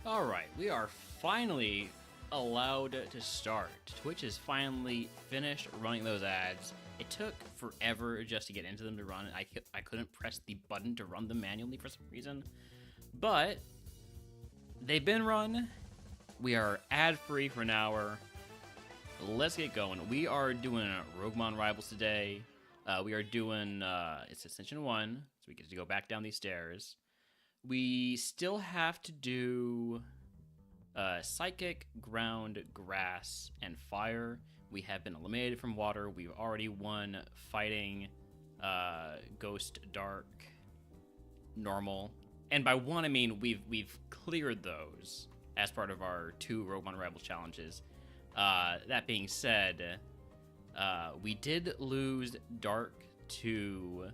Alright, we are finally allowed to start. Twitch has finally finished running those ads. It took forever just to get into them to run. I couldn't press the button to run them manually for some reason. But they've been run. We are ad-free for an hour. Let's get going. We are doing RogueMon Rivals today. We are doing, it's Ascension 1, so we get to go back down these stairs. We still have to do Psychic, Ground, Grass, and Fire. We have been eliminated from Water. We've already won Fighting, Ghost, Dark, Normal. And by one, I mean we've cleared those as part of our 2 RogueMon Rivals challenges. That being said, we did lose Dark to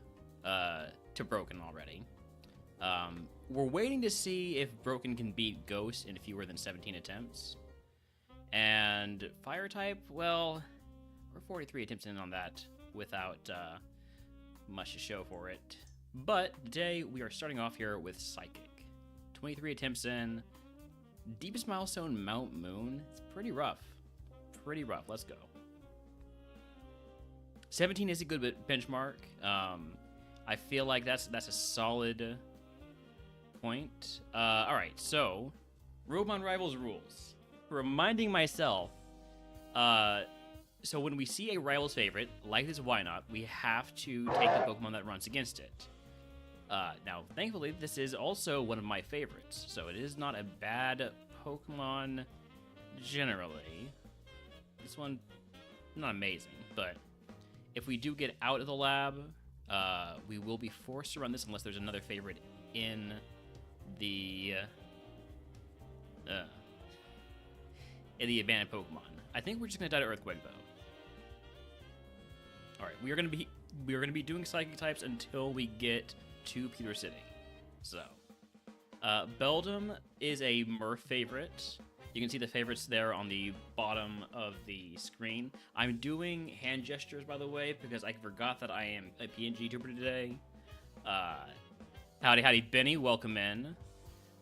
Broken already. We're waiting to see if Broken can beat Ghost in fewer than 17 attempts. And Fire type, well, we're 43 attempts in on that without much to show for it. But today we are starting off here with Psychic. 23 attempts in. Deepest milestone, Mount Moon. It's pretty rough. Pretty rough. Let's go. 17 is a good benchmark. I feel like that's a solid point. All right, so RogueMon Rivals rules. Reminding myself. So when we see a Rivals favorite, like this Why Not, we have to take the Pokemon that runs against it. Now, thankfully, this is also one of my favorites, so it is not a bad Pokemon generally. This one, not amazing, but if we do get out of the lab, we will be forced to run this unless there's another favorite in the abandoned Pokemon. I think we're just gonna die to Earthquake though. All right, we are gonna be doing Psychic types until we get to Pewter City. So, Beldum is a Murph favorite. You can see the favorites there on the bottom of the screen. I'm doing hand gestures, by the way, because I forgot that I am a PNG tuber today. Howdy Benny, welcome in.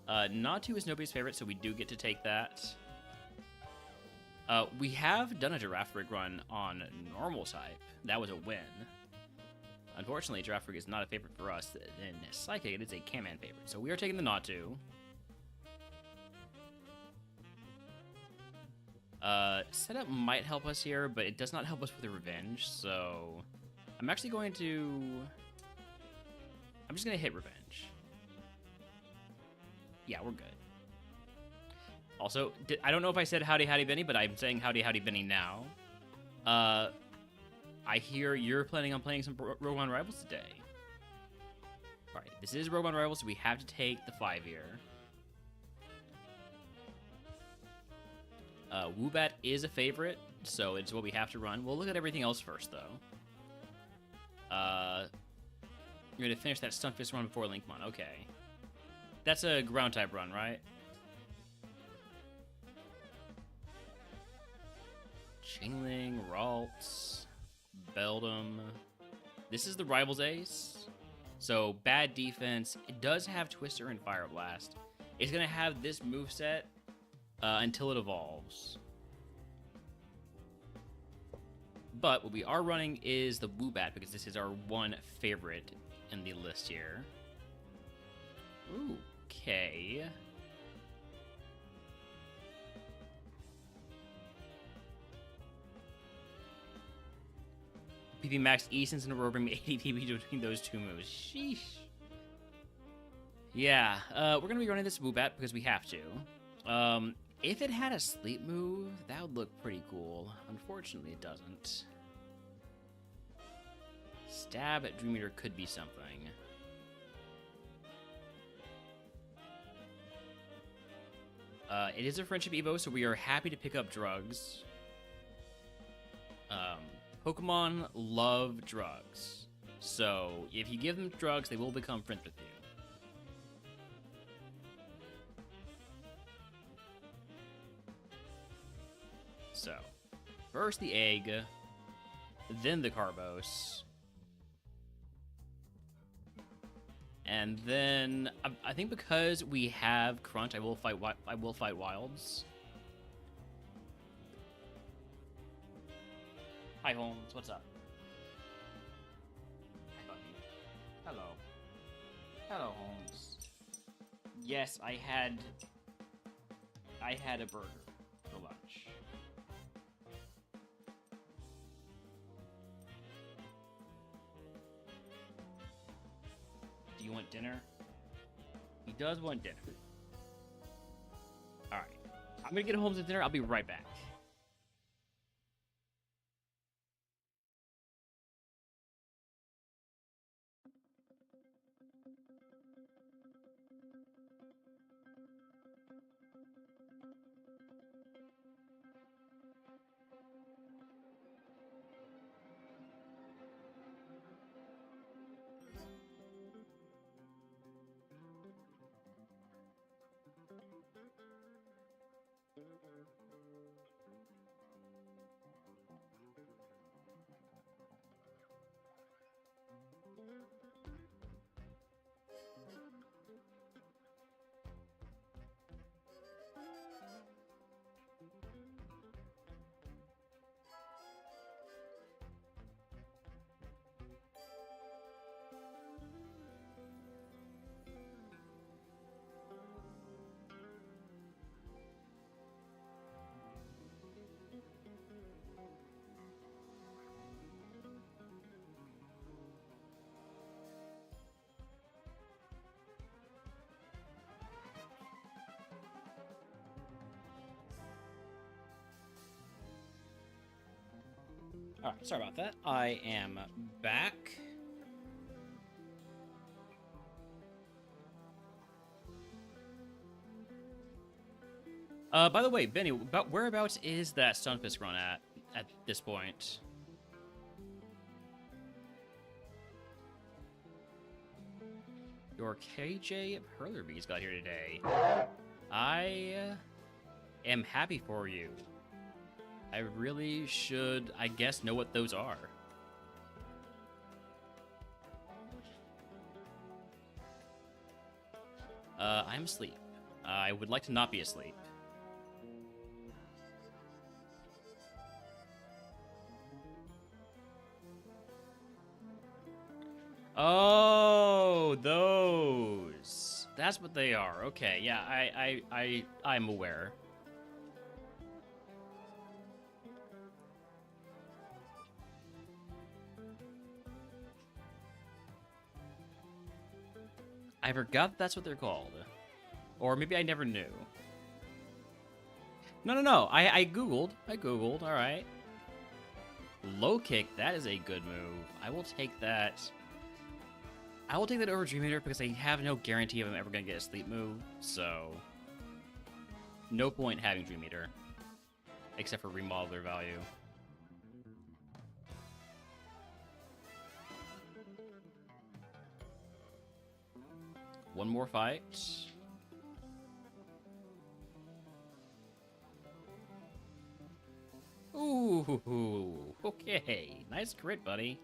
Natu is nobody's favorite, so we do get to take that. We have done a Girafarig run on normal type. That was a win. Unfortunately, Girafarig is not a favorite for us. In Psychic, it is a Kaman favorite. So we are taking the Natu. Setup might help us here, but it does not help us with the Revenge, so I'm actually going to... I'm just going to hit Revenge. Yeah, we're good. Also, I don't know if I said howdy Benny, but I'm saying howdy Benny now. I hear you're planning on playing some RogueMon Rivals today. Alright, this is RogueMon Rivals, so we have to take the 5 here. Woobat is a favorite, so it's what we have to run. We'll look at everything else first, though. You're going to finish that Stunfisk run before Linkmon. Okay. That's a Ground-type run, right? Chingling, Ralts, Beldum. This is the Rivals Ace. So, bad defense. It does have Twister and Fire Blast. It's going to have this moveset until it evolves. But what we are running is the Woobat, because this is our one favorite in the list here. Okay. PP Max Eason's and Aurora ADP between those two moves. Sheesh. Yeah, we're going to be running this Woobat because we have to. If it had a sleep move, that would look pretty cool. Unfortunately, it doesn't. Stab at Dream Eater could be something. It is a Friendship Evo, so we are happy to pick up drugs. Pokemon love drugs. So, if you give them drugs, they will become friends with you. So, first the egg, then the Carbos. And then I think because we have Crunch, I will fight Wilds. Hi Holmes, what's up? Hi Bucky. Hello. Hello Holmes. Yes, I had a burger for lunch. Do you want dinner? He does want dinner. Alright. I'm gonna get Holmes a dinner. I'll be right back. Alright, sorry about that. I am back. By the way, Benny, whereabouts is that Stunfisk run at this point? Your KJ Hurlerbees got here today. I am happy for you. I really should, I guess, know what those are. I'm asleep. I would like to not be asleep. Oh, those. That's what they are. Okay, yeah, I'm aware. I forgot that's what they're called. Or maybe I never knew. No. I Googled. Alright. Low kick, that is a good move. I will take that. I will take that over Dream Eater because I have no guarantee of I'm ever going to get a sleep move. So, no point having Dream Eater. Except for remodeler value. One more fight. Ooh, okay. Nice crit, buddy.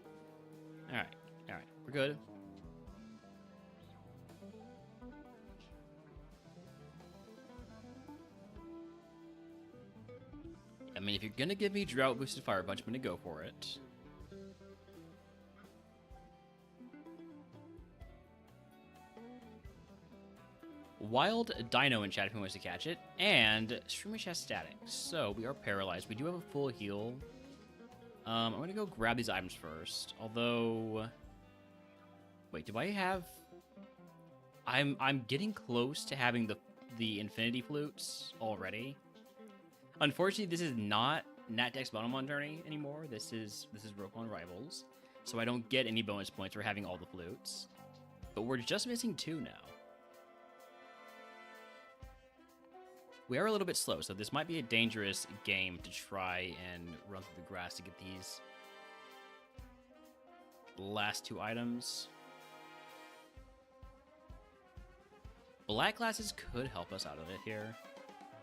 Alright, we're good. I mean, if you're gonna give me Drought Boosted Fire Punch, I'm gonna go for it. Wild Dino in chat if he wants to catch it, and Streamish has static, so we are paralyzed. We do have a full heal. I'm gonna go grab these items first. Although, wait, do I have? I'm getting close to having the Infinity Flutes already. Unfortunately, this is not NatDex Bonomon Journey anymore. This is RogueMon Rivals, so I don't get any bonus points for having all the flutes. But we're just missing 2 now. We are a little bit slow, so this might be a dangerous game to try and run through the grass to get these last 2 items. Black glasses could help us out of it here.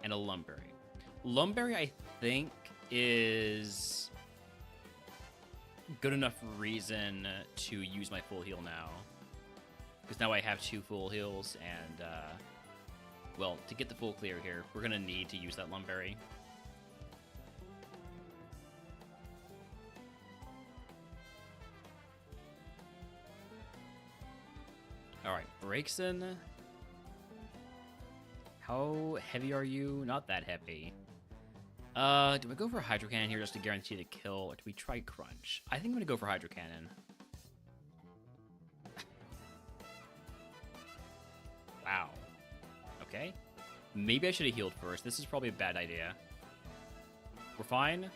And a Lumberry. Lumberry, I think, is good enough reason to use my full heal now. Because now I have 2 full heals, and, well, to get the full clear here, we're going to need to use that Lumberry. Alright, Braixen. How heavy are you? Not that heavy. Do I go for Hydro Cannon here just to guarantee the kill, or do we try Crunch? I think I'm gonna go for Hydro Cannon. Wow. Okay. Maybe I should have healed first. This is probably a bad idea. We're fine.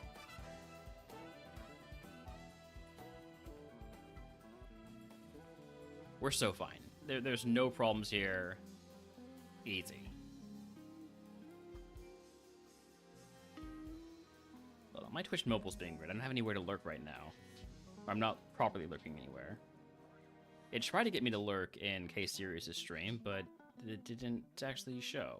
We're so fine. There's no problems here. Easy. Hold on, my Twitch mobile's being weird. I don't have anywhere to lurk right now. I'm not properly lurking anywhere. It tried to get me to lurk in K-Series' stream, but it didn't actually show.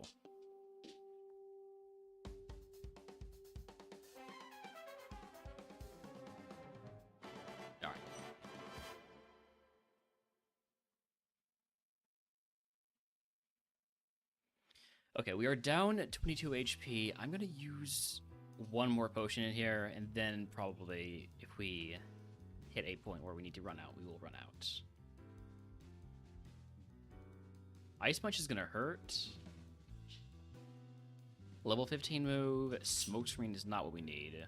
Alright. Okay, we are down at 22 HP. I'm gonna use one more potion in here, and then probably, if we hit a point where we need to run out, we will run out. Ice Punch is gonna hurt. Level 15 move. Smoke Screen is not what we need.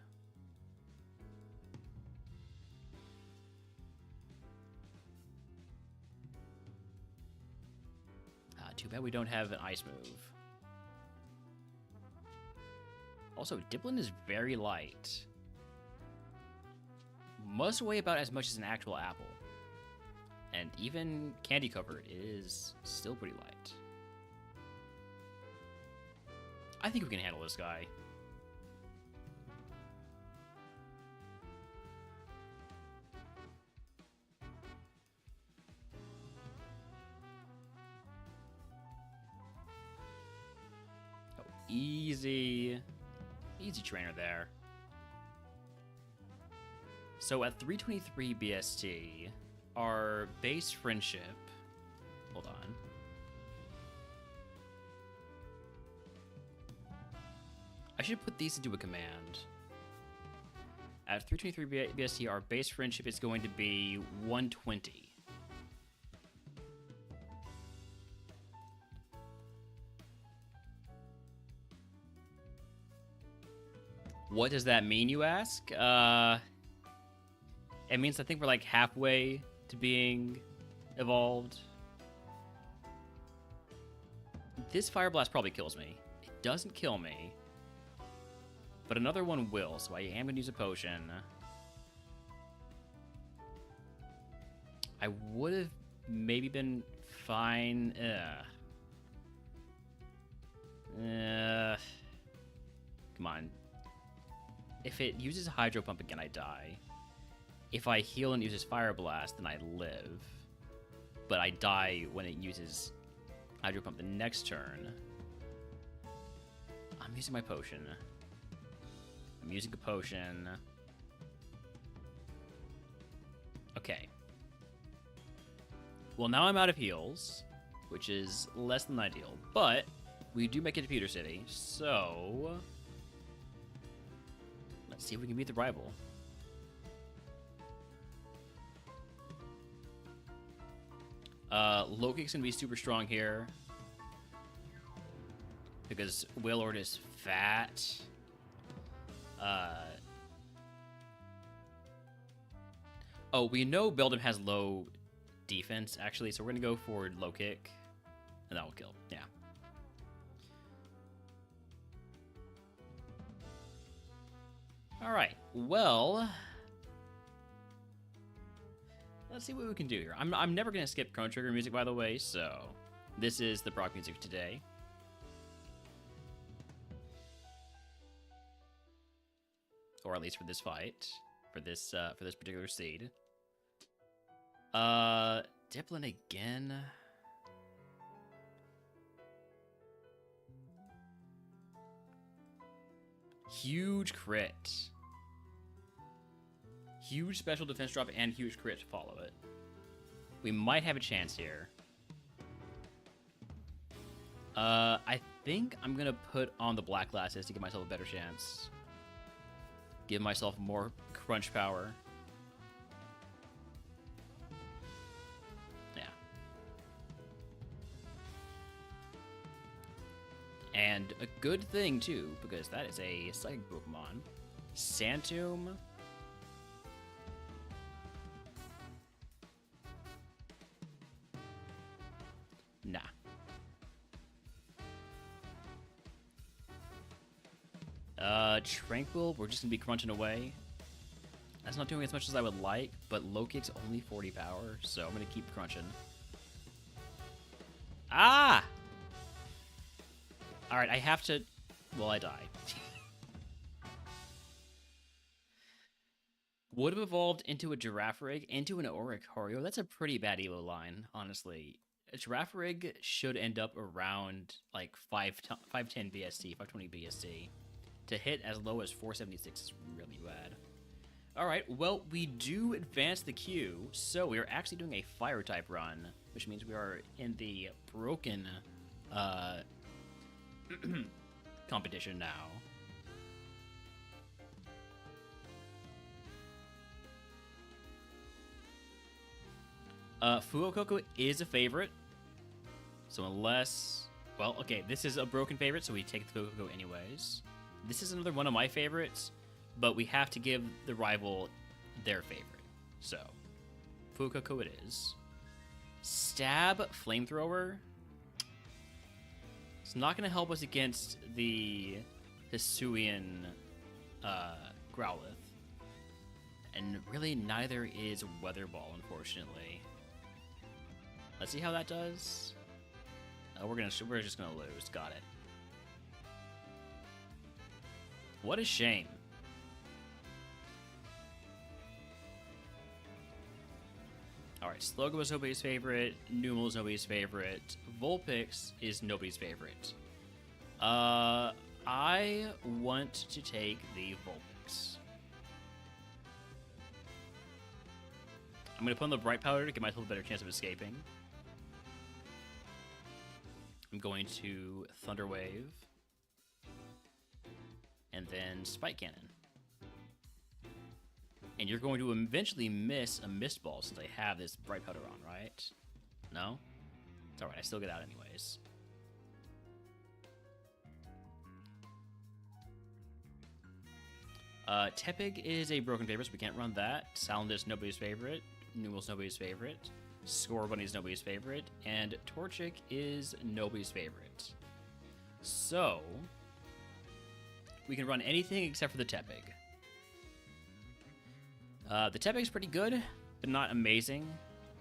Too bad we don't have an ice move. Also, Diplin is very light. Must weigh about as much as an actual apple. And even candy covered is still pretty light. I think we can handle this guy. Oh, easy. Easy trainer there. So at 323 BST, our base friendship... Hold on. I should put these into a command. At 323 BST, our base friendship is going to be 120. What does that mean, you ask? It means I think we're like halfway to being evolved. This Fire Blast probably kills me. It doesn't kill me. But another one will, so I am going to use a potion. I would have maybe been fine. Come on. If it uses Hydro Pump again, I die. If I heal and uses Fire Blast, then I live. But I die when it uses Hydro Pump the next turn. I'm using my potion. I'm using a potion. Okay. Well, now I'm out of heals, which is less than ideal. But we do make it to Pewter City, so... Let's see if we can beat the rival. Loki's gonna be super strong here because Wailord is fat. Oh, we know Beldum has low defense actually, so we're gonna go for low kick, and that will kill. Yeah. All right. Well. Let's see what we can do here. I'm never going to skip Chrono Trigger music, by the way, so this is the proc music today. Or at least for this fight, for this particular seed. Diplin again. Huge crit. Huge special defense drop and huge crit to follow it. We might have a chance here. I think I'm gonna put on the black glasses to give myself a better chance. Give myself more crunch power. Yeah. And a good thing, too, because that is a psychic Pokemon. Santum. Nah. Tranquil, we're just gonna be crunching away. That's not doing as much as I would like, but low kick's only 40 power, so I'm gonna keep crunching. Ah! Alright, I have to... Well, I die. Would have evolved into a Girafarig, into an Oricorio. That's a pretty bad Evo line, honestly. A Girafarig should end up around, like, 510 BST, 520 BST. To hit as low as 476 is really bad. Alright, well, we do advance the queue, so we are actually doing a Fire-type run, which means we are in the broken, competition now. Fuococo is a favorite, so unless... Well, okay, this is a broken favorite, so we take the Fuococo anyways. This is another one of my favorites, but we have to give the rival their favorite. So, Fuococo it is. Stab Flamethrower. It's not going to help us against the Hisuian Growlithe. And really, neither is Weather Ball, unfortunately. Let's see how that does. We're just gonna lose. Got it. What a shame. Alright, Slowgo is nobody's favorite. Numel is nobody's favorite. Vulpix is nobody's favorite. I want to take the Vulpix. I'm going to put on the Bright Powder to give myself a better chance of escaping. I'm going to Thunder Wave. And then Spike Cannon. And you're going to eventually miss a Mist Ball since I have this Bright Powder on, right? No? It's alright, I still get out anyways. Tepig is a broken favorite, so we can't run that. Salandit, nobody's favorite. Numel's nobody's favorite. Scorbunny's nobody's favorite. And Torchic is nobody's favorite. So, we can run anything except for the Tepig. The Tepig's pretty good, but not amazing.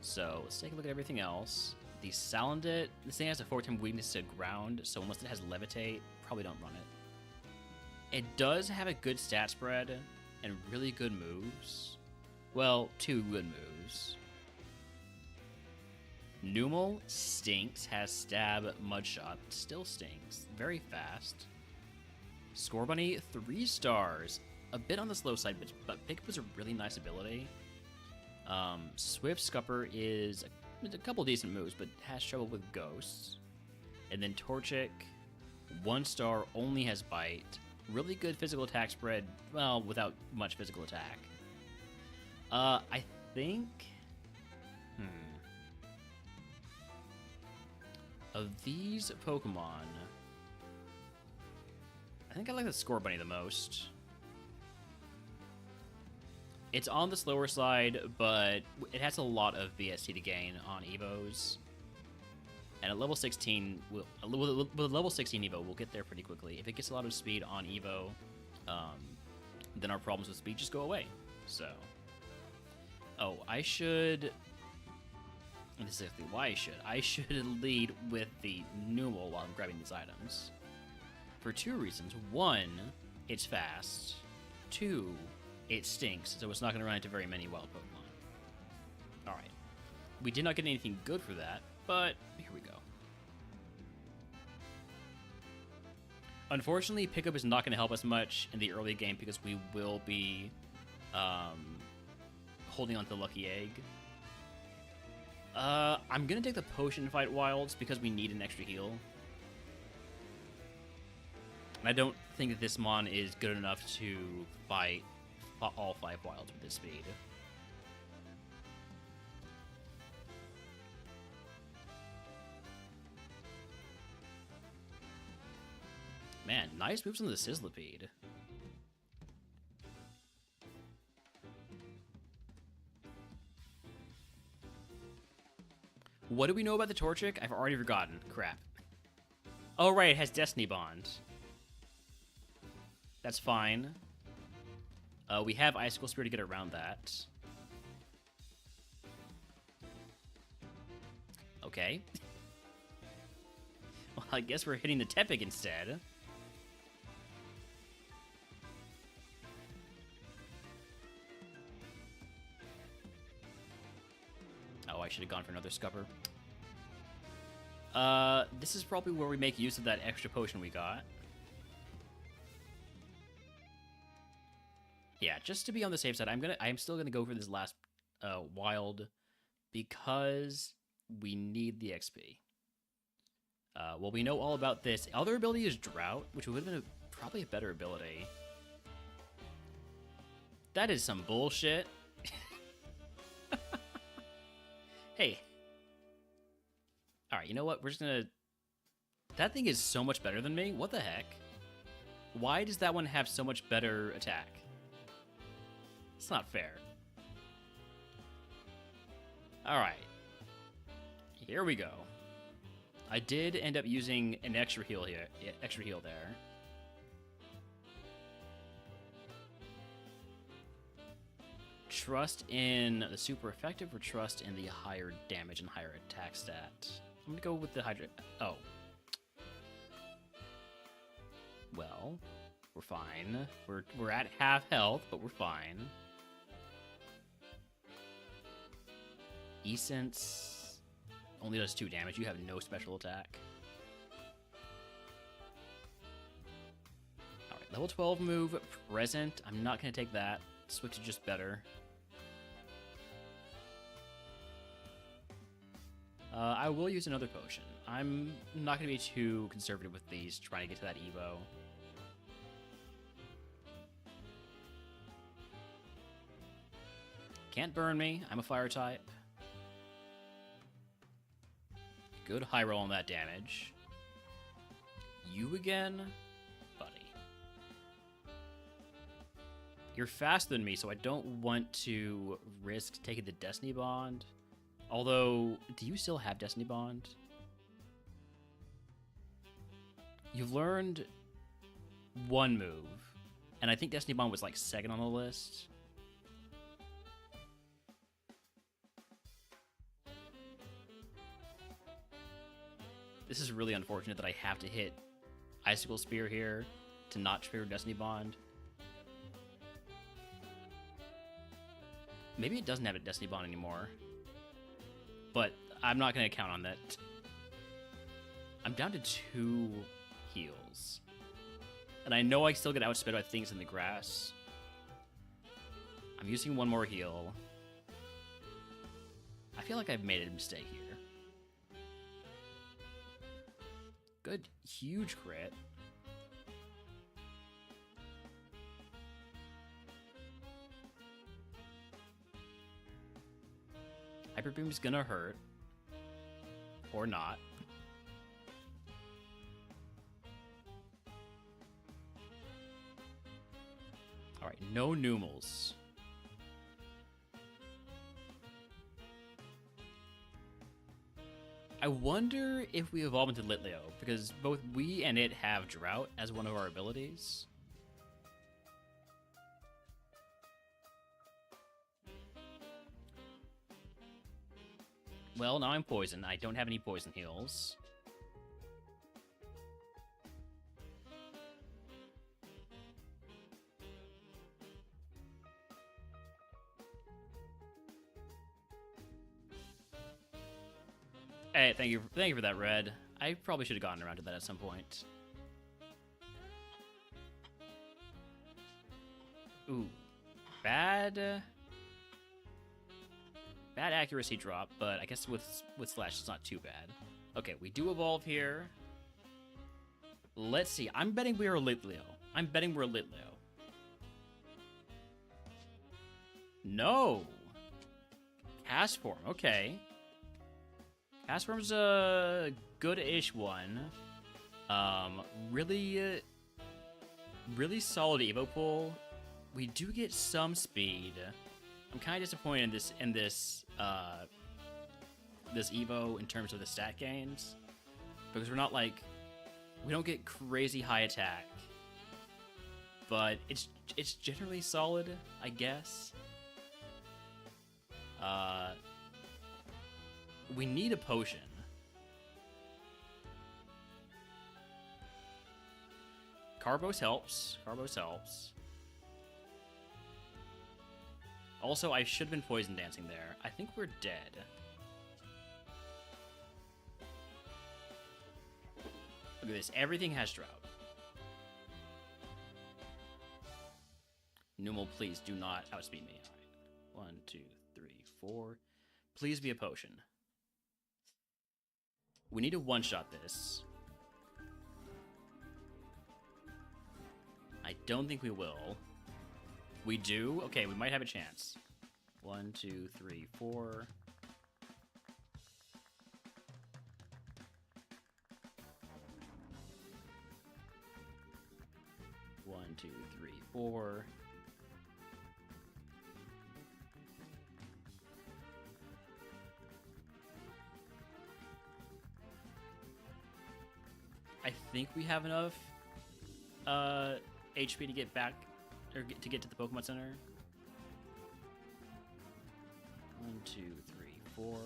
So, let's take a look at everything else. The Salandit, this thing has a 4-10 weakness to ground, so unless it has Levitate, probably don't run it. It does have a good stat spread and really good moves. Well, 2 good moves. Numel stinks, has Stab, Mudshot, still stinks, very fast. Scorbunny, 3 stars, a bit on the slow side, but Pickup is a really nice ability. Swift Scupper is a couple decent moves, but has trouble with ghosts. And then Torchic, 1 star, only has Bite. Really good physical attack spread, well, without much physical attack. I think... Of these Pokemon, I think I like the Scorbunny the most. It's on the slower side, but it has a lot of VST to gain on Evos. And at level 16, with level 16 Evo, we'll get there pretty quickly. If it gets a lot of speed on Evo, then our problems with speed just go away. So, oh, I should. And this is exactly why I should lead with the Numel while I'm grabbing these items. For 2 reasons. 1, it's fast. 2, it stinks, so it's not going to run into very many wild Pokemon. Alright. We did not get anything good for that, but here we go. Unfortunately, Pickup is not going to help us much in the early game because we will be holding on to the Lucky Egg. I'm going to take the Potion Fight Wilds because we need an extra heal. And I don't think that this Mon is good enough to fight all 5 wilds with this speed. Man, nice moves on the Sizzlipede. What do we know about the Torchic? I've already forgotten. Crap. Oh, right, it has Destiny Bond. That's fine. We have Icicle Spear to get around that. Okay. Well, I guess we're hitting the Tepig instead. Oh, I should have gone for another Scupper. This is probably where we make use of that extra potion we got. Yeah, just to be on the safe side, I'm still gonna go for this last wild because we need the XP. Well, we know all about this. Other ability is Drought, which would have been probably a better ability. That is some bullshit. Hey. Alright, you know what? We're just gonna... That thing is so much better than me. What the heck? Why does that one have so much better attack? It's not fair. Alright. Here we go. I did end up using an extra heal here. Extra heal there. Trust in the super effective or trust in the higher damage and higher attack stat? I'm gonna go with the Hydra. Oh. Well, we're fine. We're at half health, but we're fine. Essence only does 2 damage. You have no special attack. Alright, level 12 move, Present. I'm not gonna take that. Switch to just better. I will use another potion. I'm not going to be too conservative with these, trying to get to that Evo. Can't burn me. I'm a fire type. Good high roll on that damage. You again? Buddy. You're faster than me, so I don't want to risk taking the Destiny Bond. Although, do you still have Destiny Bond? You've learned 1 move, and I think Destiny Bond was like 2nd on the list. This is really unfortunate that I have to hit Icicle Spear here to not trigger Destiny Bond. Maybe it doesn't have a Destiny Bond anymore. But I'm not going to count on that. I'm down to 2 heals. And I know I still get outsped by things in the grass. I'm using 1 more heal. I feel like I've made a mistake here. Good, huge crit. Hyper Beam's gonna hurt. Or not. Alright, no Numels. I wonder if we evolve into Litleo, because both we and it have Drought as one of our abilities. Well, now I'm poisoned. I don't have any poison heals. Hey, thank you for that, Red. I probably should have gotten around to that at some point. Ooh, bad accuracy drop, but I guess with Slash it's not too bad. Okay, we do evolve here. Let's see. I'm betting we are Litleo. I'm betting we're Litleo. No. Cast form. Okay. Cast form's a good-ish one. Really solid Evo pool. We do get some speed. I'm kind of disappointed in this Evo in terms of the stat gains, because we're not like, we don't get crazy high attack, but it's generally solid, I guess. We need a potion. Carbos helps. Carbos helps. Also, I should have been poison dancing there. I think we're dead. Look at this. Everything has drought. Numal, please do not outspeed me. All right. 1, 2, 3, 4. Please be a potion. We need to one-shot this. I don't think we will. We do? Okay, we might have a chance. 1, 2, 3, 4. One, two, three, 4. I think we have enough HP to get back, or to get to the Pokemon Center. 1, 2, 3, 4.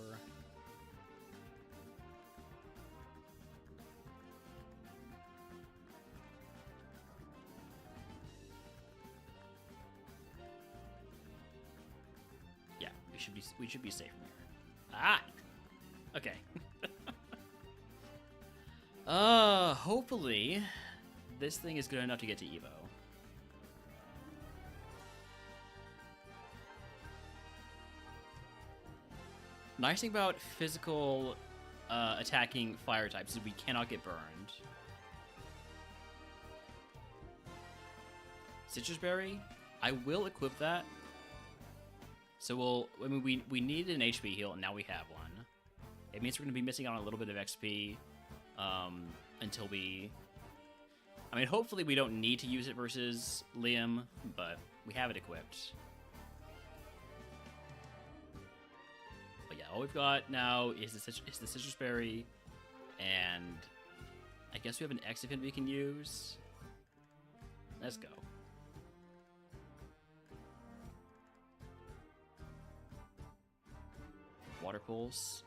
Yeah, we should be safe from here. Ah, okay. Hopefully this thing is good enough to get to Evo. Nice thing about physical attacking fire types is we cannot get burned. Citrus Berry, I will equip that. So I mean, we needed an HP heal, and now we have one. It means we're going to be missing out on a little bit of XP until we... I mean, hopefully we don't need to use it versus Liam, but we have it equipped. But yeah, all we've got now is the Citrus Berry, and I guess we have an Exifin we can use. Let's go. Water Pulse.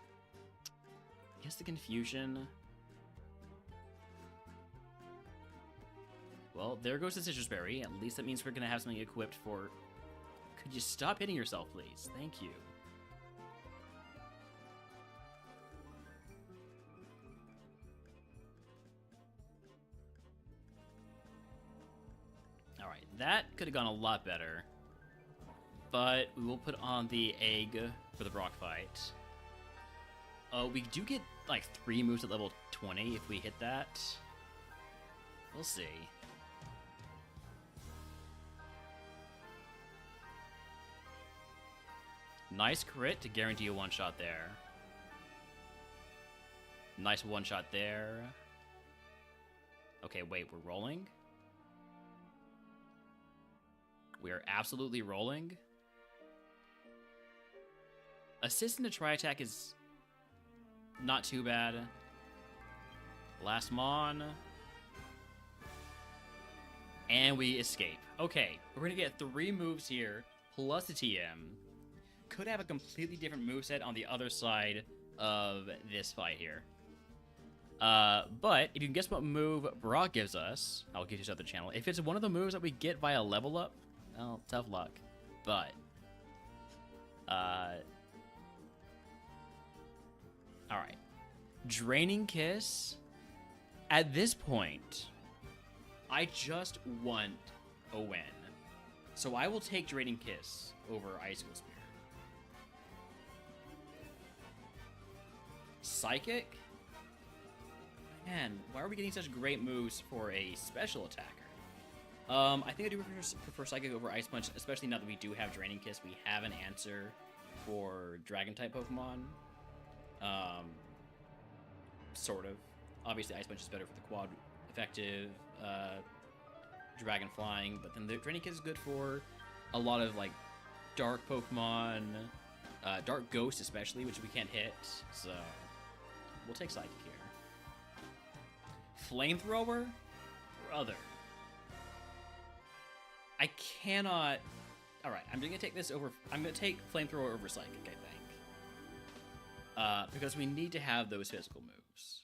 I guess the Confusion. Well, there goes the Citrus Berry. At least that means we're going to have something equipped for... Could you stop hitting yourself, please? Thank you. Alright, that could have gone a lot better. But we will put on the egg for the Brock fight. We do get, like, 3 moves at level 20 if we hit that. We'll see. Nice crit to guarantee a one-shot there. Nice one-shot there. Okay, wait, we're rolling? We are absolutely rolling? Assist in the tri-attack is not too bad. Last Mon. And we escape. Okay, we're going to get 3 moves here, plus a TM. Could have a completely different moveset on the other side of this fight here. But if you can guess what move Brock gives us, I'll give you this other channel. If it's one of the moves that we get via level up, well, tough luck. But, alright. Draining Kiss. At this point, I just want a win. So I will take Draining Kiss over Icicle Spear. Psychic? Man, why are we getting such great moves for a special attacker? I think I do prefer Psychic over Ice Punch, especially now that we do have Draining Kiss. We have an answer for Dragon-type Pokemon. Sort of. Obviously, Ice Punch is better for the quad effective Dragon Flying, but then the Draining Kiss is good for a lot of, like, Dark Pokemon, Dark Ghost especially, which we can't hit, so we'll take Psychic here. Flamethrower? Brother. I cannot... Alright, I'm gonna take this over... I'm gonna take Flamethrower over Psychic, I think. Because we need to have those physical moves.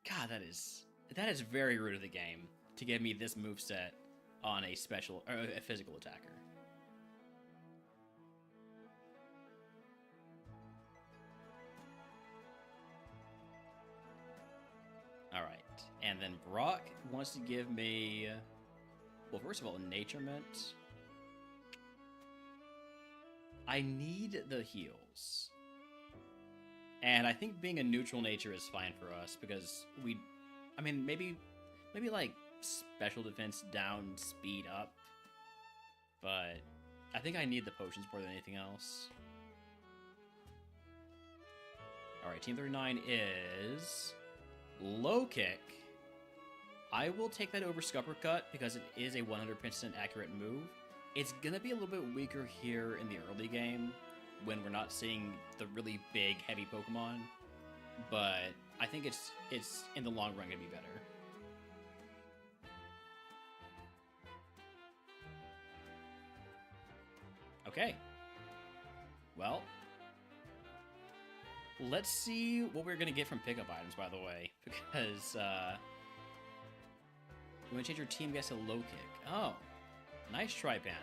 God, that is very rude of the game to give me this moveset on a special... or a physical attacker. Alright, and then Brock wants to give me... Well, first of all, Naturement. I need the heals. And I think being a neutral nature is fine for us, because we... I mean, maybe like, special defense down, speed up. But I think I need the potions more than anything else. Alright, Team 39 is... Low Kick. I will take that over Scupper Cut because it is a 100% accurate move. It's gonna be a little bit weaker here in the early game when we're not seeing the really big, heavy Pokemon, but I think it's in the long run gonna be better. Okay. Well, let's see what we're gonna get from pickup items, by the way, because you want to change your team guess to Low Kick. Oh, nice try, Panda.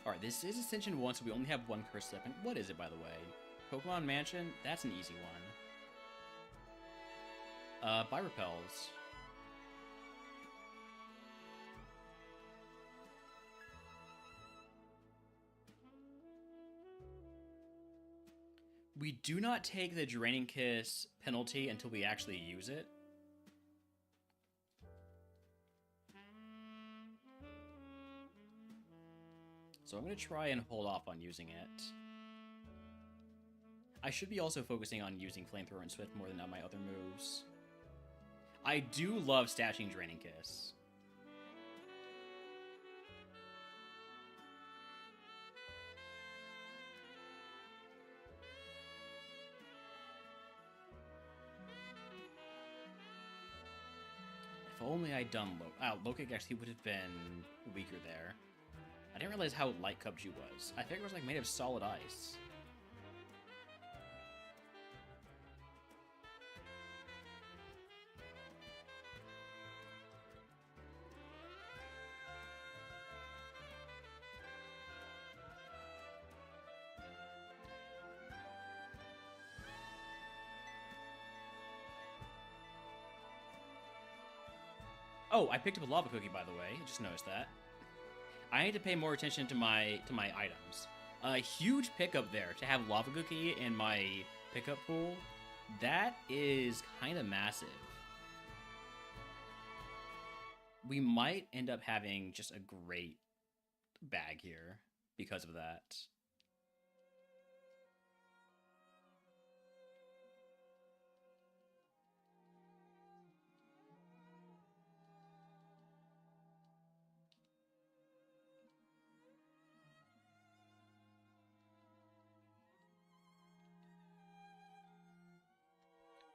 Alright, this is Ascension 1, so we only have one Curse Weapon. What is it, by the way? Pokemon Mansion? That's an easy one. Bi-Repels. We do not take the Draining Kiss penalty until we actually use it. So I'm going to try and hold off on using it. I should be also focusing on using Flamethrower and Swift more than my other moves. I do love stashing Draining Kiss. If only I'd done Low Kick actually would have been weaker there. I didn't realize how light Cubchoo was. I figured it was like made of solid ice. Oh, I picked up a Lava Cookie, by the way. I just noticed that. I need to pay more attention to my items. A huge pickup there to have Lava Cookie in my pickup pool. That is kind of massive. We might end up having just a great bag here because of that.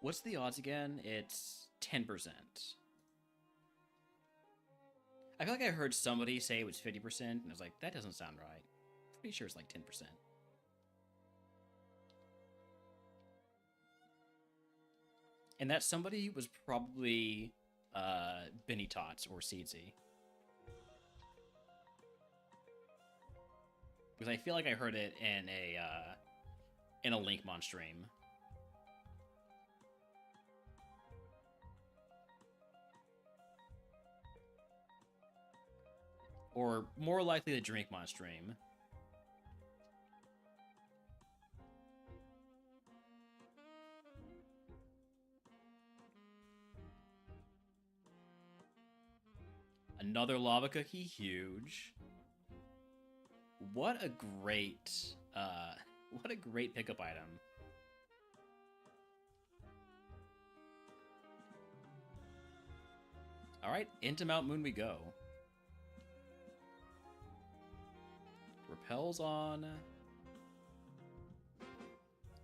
What's the odds again? It's 10%. I feel like I heard somebody say it was 50%, and I was like, that doesn't sound right. Pretty sure it's like 10%. And that somebody was probably Benny Tots or Seedsy. Because I feel like I heard it in a LinkMon stream. Or more likely the DrinkMon stream. Another lava cookie, huge. What a great pickup item. All right, into Mount Moon we go. Repels on.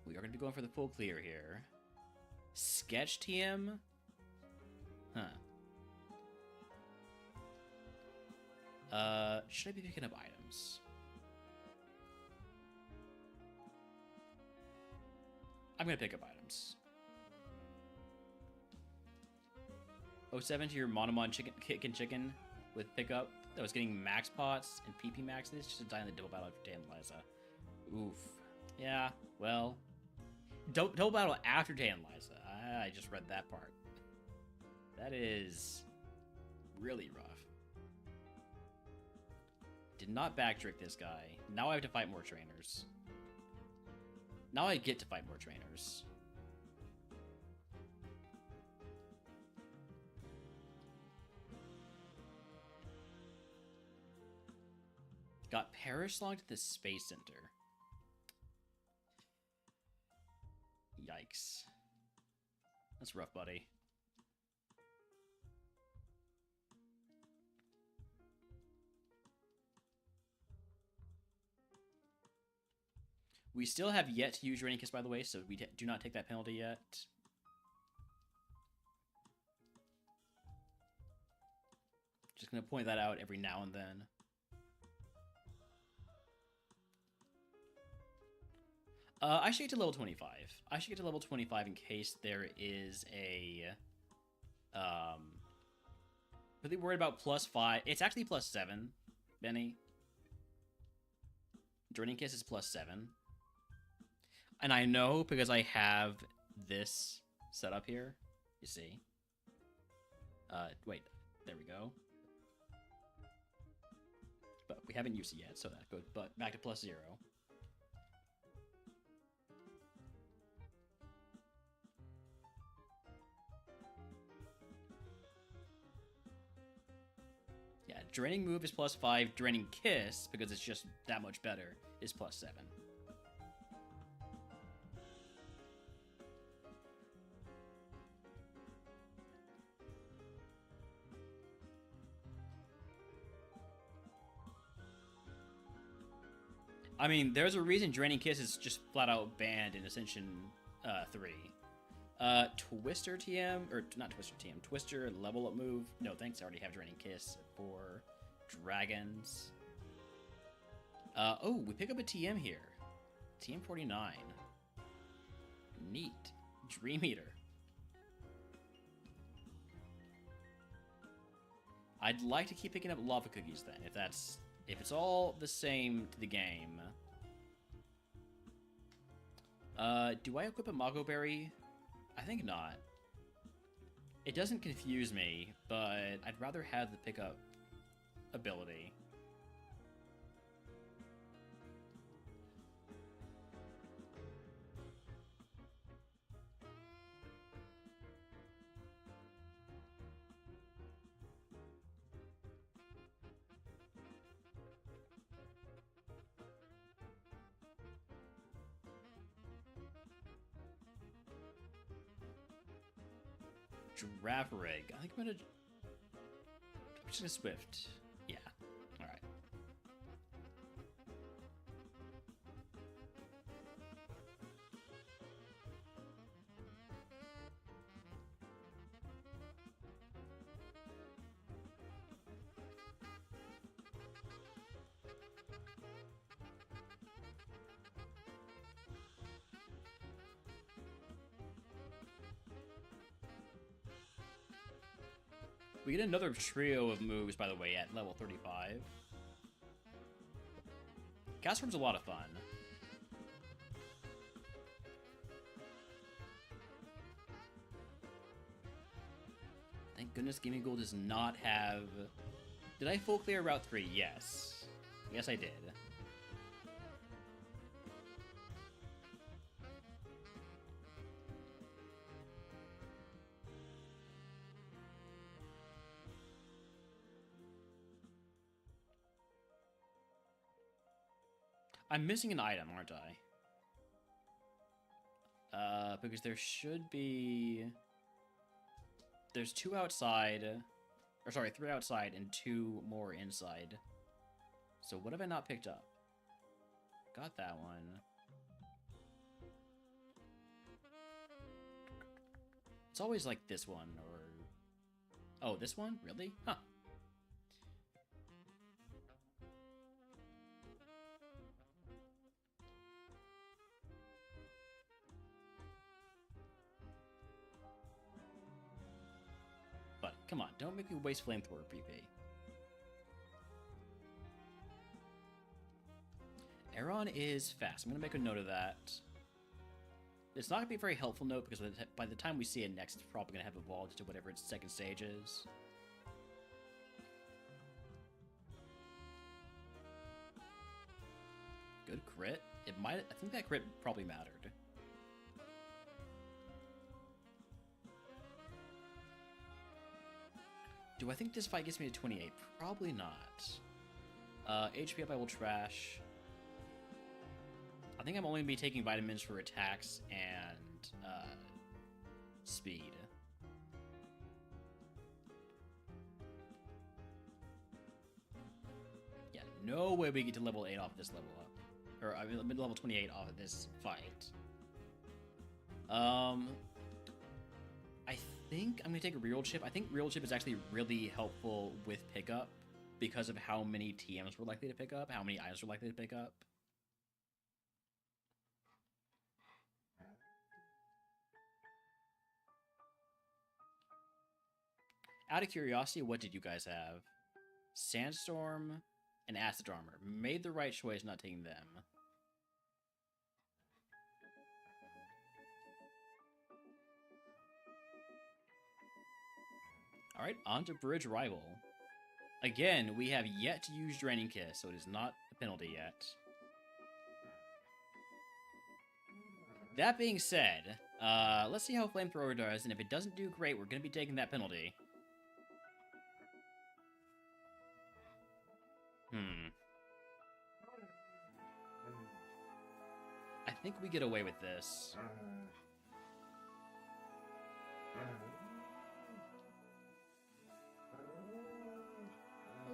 We are going to be going for the full clear here. Sketch TM? Huh. Should I be picking up items? I'm gonna pick up items. 07 to your Monomon chicken with pickup that was getting max pots and PP maxes just to die in the double battle after Tantaliza. Oof. Yeah, well. Double battle after Tantaliza. I just read that part. That is really rough. Did not backtrick this guy. Now I have to fight more trainers. Now I get to fight more trainers. Got Parish logged at the Space Center. Yikes. That's rough, buddy. We still have yet to use Draining Kiss, by the way, so we do not take that penalty yet. Just going to point that out every now and then. I should get to level 25. I should get to level 25 in case there is a... really worried about +5. It's actually +7, Benny. Draining Kiss is +7. And I know because I have this set up here. You see. Wait. There we go. But we haven't used it yet, so that good. But back to +0. Yeah, Draining Move is +5. Draining Kiss, because it's just that much better, is +7. I mean, there's a reason Draining Kiss is just flat out banned in Ascension 3. Twister TM, or not Twister TM, Twister level up move. No thanks, I already have Draining Kiss for dragons. Oh, we pick up a TM here. TM 49. Neat. Dream Eater. I'd like to keep picking up lava cookies then, if it's all the same to the game. Do I equip a Mago Berry? I think not. It doesn't confuse me, but I'd rather have the pickup ability. Giraffe Rig. I think I'm just gonna Swift. Yeah. Alright. We get another trio of moves, by the way, at level 35. Gas Form's a lot of fun. Thank goodness Gaming Gold does not have Did I full clear Route 3? Yes. Yes, I did. I'm missing an item, aren't I? Because there should be... There's 2 outside... Or sorry, 3 outside and 2 more inside. So what have I not picked up? Got that one. It's always like this one, or... Oh, this one? Really? Huh. But, come on, don't make me waste flamethrower PP. Aeron is fast. I'm going to make a note of that. It's not going to be a very helpful note because by the time we see it next, it's probably going to have evolved to whatever its second stage is. Good crit. It might. I think that crit probably mattered. Do I think this fight gets me to 28? Probably not. HP up I will trash. I think I'm only going to be taking vitamins for attacks and speed. Yeah, no way we get to level 8 off this level up. Or, I mean, level 28 off of this fight. I think I'm going to take a reroll chip. I think reroll chip is actually really helpful with pickup because of how many TMs we're likely to pick up, how many items we're likely to pick up. Out of curiosity, what did you guys have? Sandstorm and Acid Armor. Made the right choice not taking them. Alright, on to Bridge Rival. Again, we have yet to use Draining Kiss, so it is not a penalty yet. That being said, let's see how Flamethrower does, and if it doesn't do great, we're going to be taking that penalty. I think we get away with this.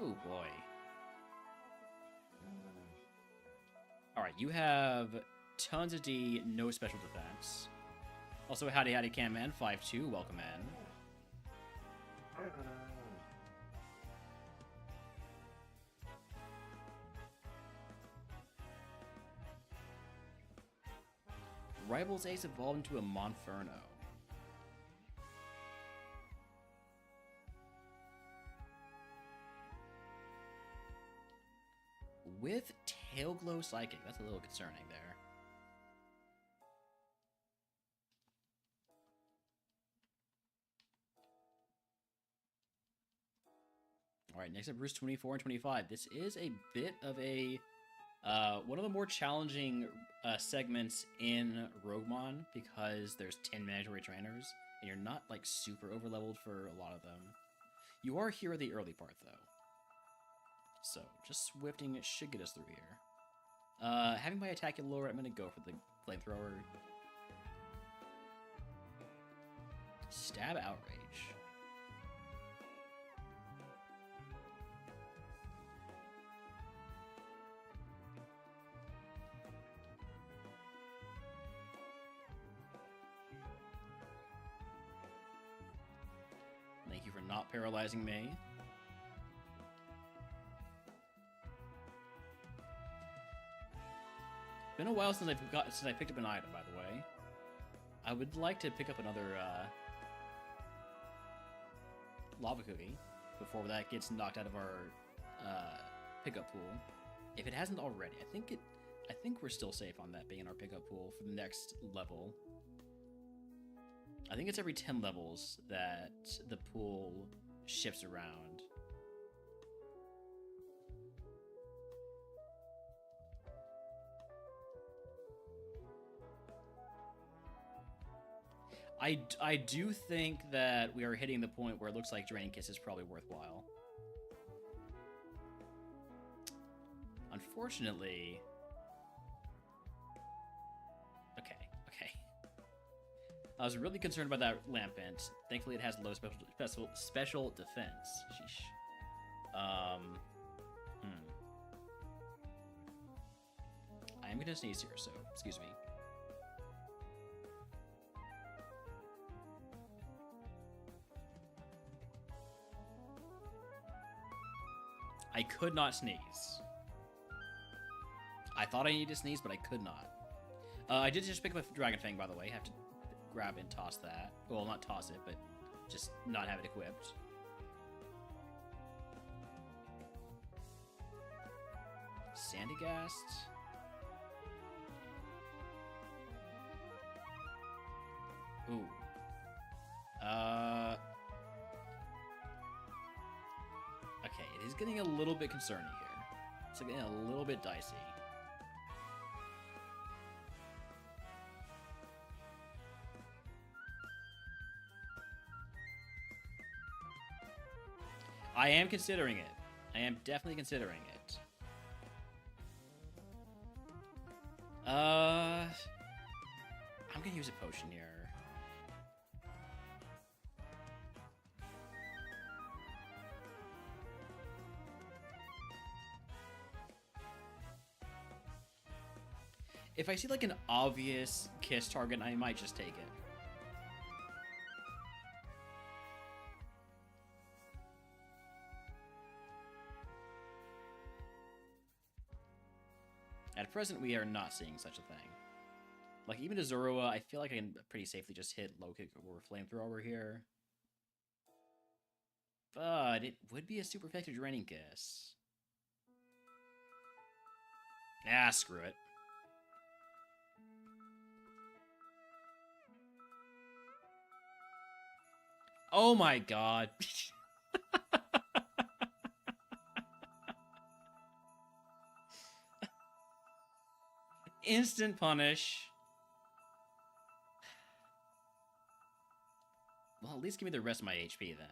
Oh boy. Alright, you have tons of D, no special defense. Also, howdy howdy Cam Man, 5-2, welcome in. Rival's Ace evolved into a Monferno. With Tailglow Psychic. That's a little concerning there. Alright, next up, Bruce 24 and 25. This is a bit of a... one of the more challenging segments in RogueMon because there's 10 mandatory trainers, and you're not, like, super overleveled for a lot of them. You are here at the early part, though. So, just swifting should get us through here. Having my attack lower, I'm going to go for the Flamethrower. Stab Outrage. Thank you for not paralyzing me. Been a while since I picked up an item, by the way. I would like to pick up another lava cookie before that gets knocked out of our pickup pool. If it hasn't already, I think we're still safe on that being in our pickup pool for the next level. I think it's every 10 levels that the pool shifts around. I do think that we are hitting the point where it looks like Draining Kiss is probably worthwhile. Unfortunately... Okay. I was really concerned about that Lampent. Thankfully, it has low special defense. Sheesh. I am gonna sneeze here, so excuse me. I could not sneeze. I thought I needed to sneeze, but I could not. I did just pick up a Dragon Fang, by the way. Have to grab and toss that. Well, not toss it, but just not have it equipped. Sandygast. Ooh. Okay, it is getting a little bit concerning here. It's getting a little bit dicey. I am considering it. I am definitely considering it. I'm gonna use a potion here. If I see like an obvious kiss target, I might just take it. At present, we are not seeing such a thing. Like, even to Zorua, I feel like I can pretty safely just hit low kick or flamethrower here. But it would be a super effective Draining Kiss. Ah, screw it. Oh my god. Instant punish. Well, at least give me the rest of my HP then.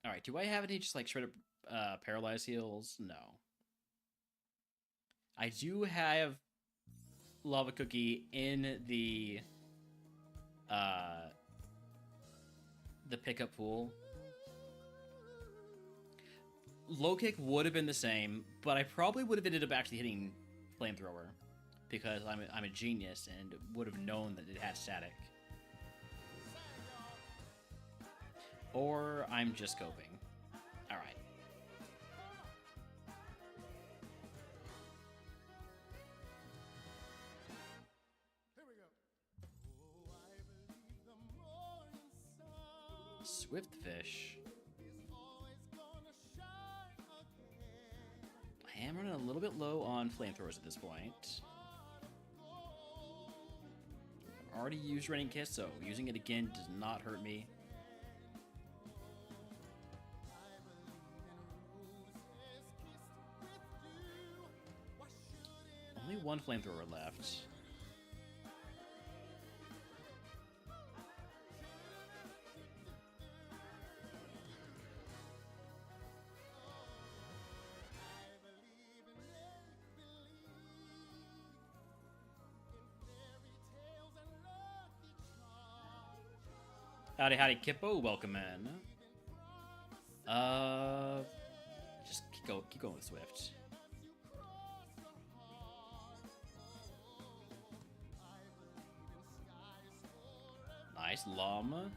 Alright, do I have any just like straight up paralyzed heals? No. I do have Lava Cookie in the pickup pool. Low kick would have been the same, but I probably would have ended up actually hitting flamethrower because I'm a genius and would have known that it had static. Or I'm just coping. All right. Swiftfish. I am running a little bit low on flamethrowers at this point. I've already used Raining Kiss, so using it again does not hurt me. Only one flamethrower left. Howdy, howdy, Kippo. Welcome in. Just keep going with Swift. Nice, llama.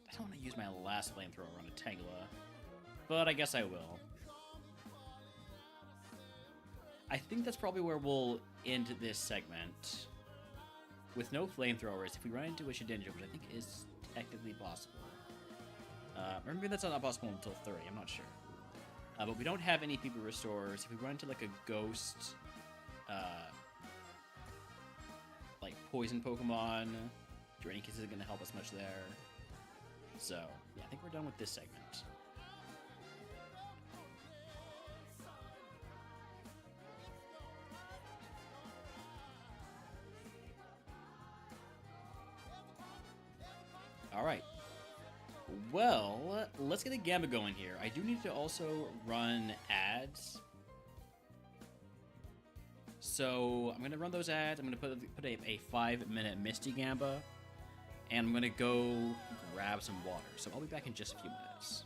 I don't want to use my last flamethrower on a Tangela, but I guess I will. I think that's probably where we'll end this segment. With no flamethrowers, if we run into a Shedinja, which I think is technically possible. Maybe that's not possible until 30, I'm not sure. But we don't have any people restores. If we run into like a ghost poison Pokemon. Draining Kiss isn't going to help us much there. So, yeah, I think we're done with this segment. Alright. Well, let's get a Gamba going here. I do need to also run ads. So I'm going to run those ads. I'm going to put a 5-minute Misty Gamba. And I'm going to go grab some water. So I'll be back in just a few minutes.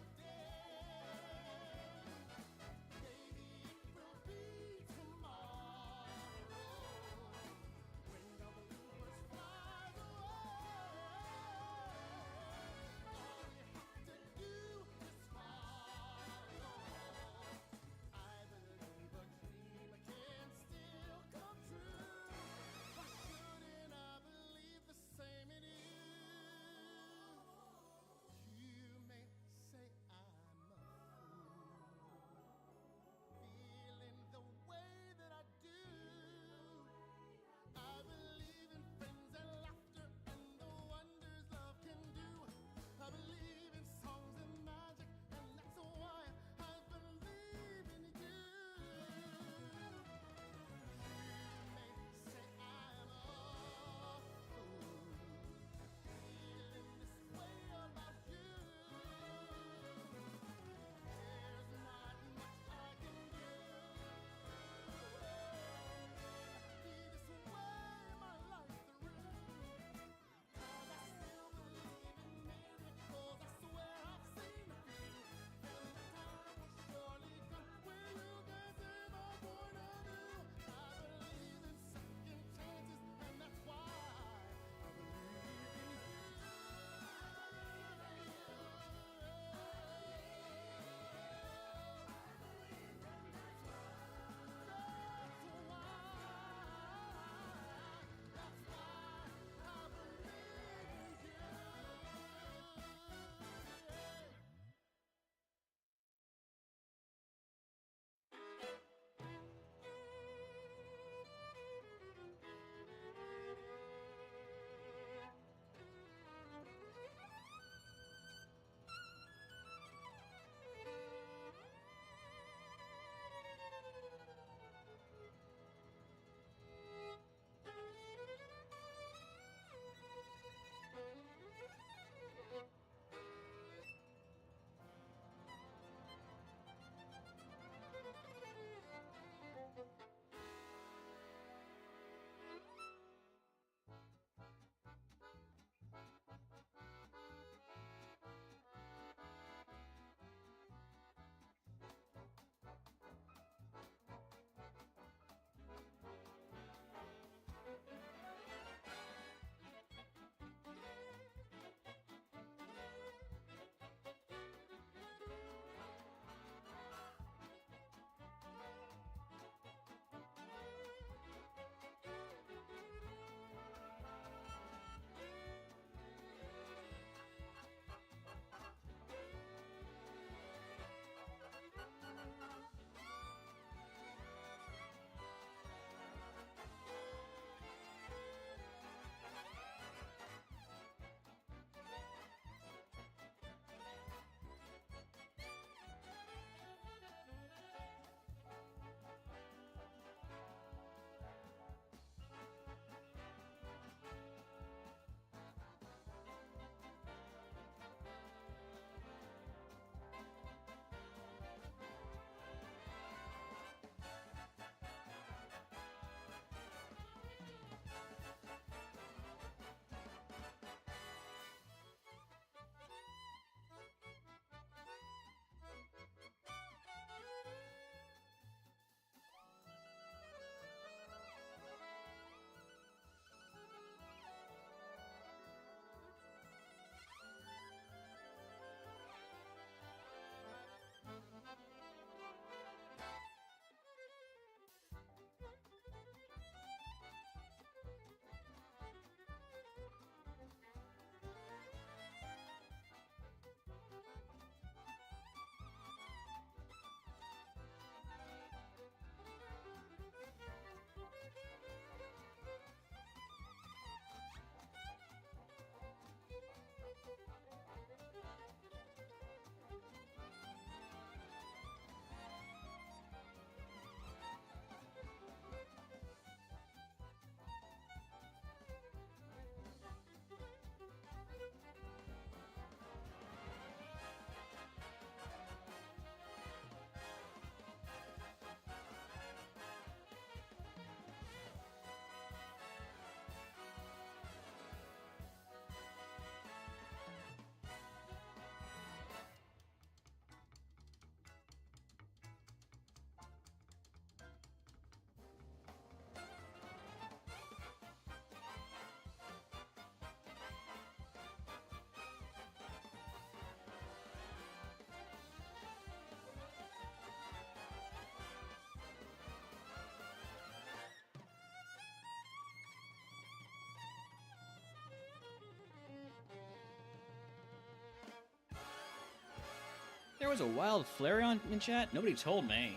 was a wild Flareon in chat? Nobody told me.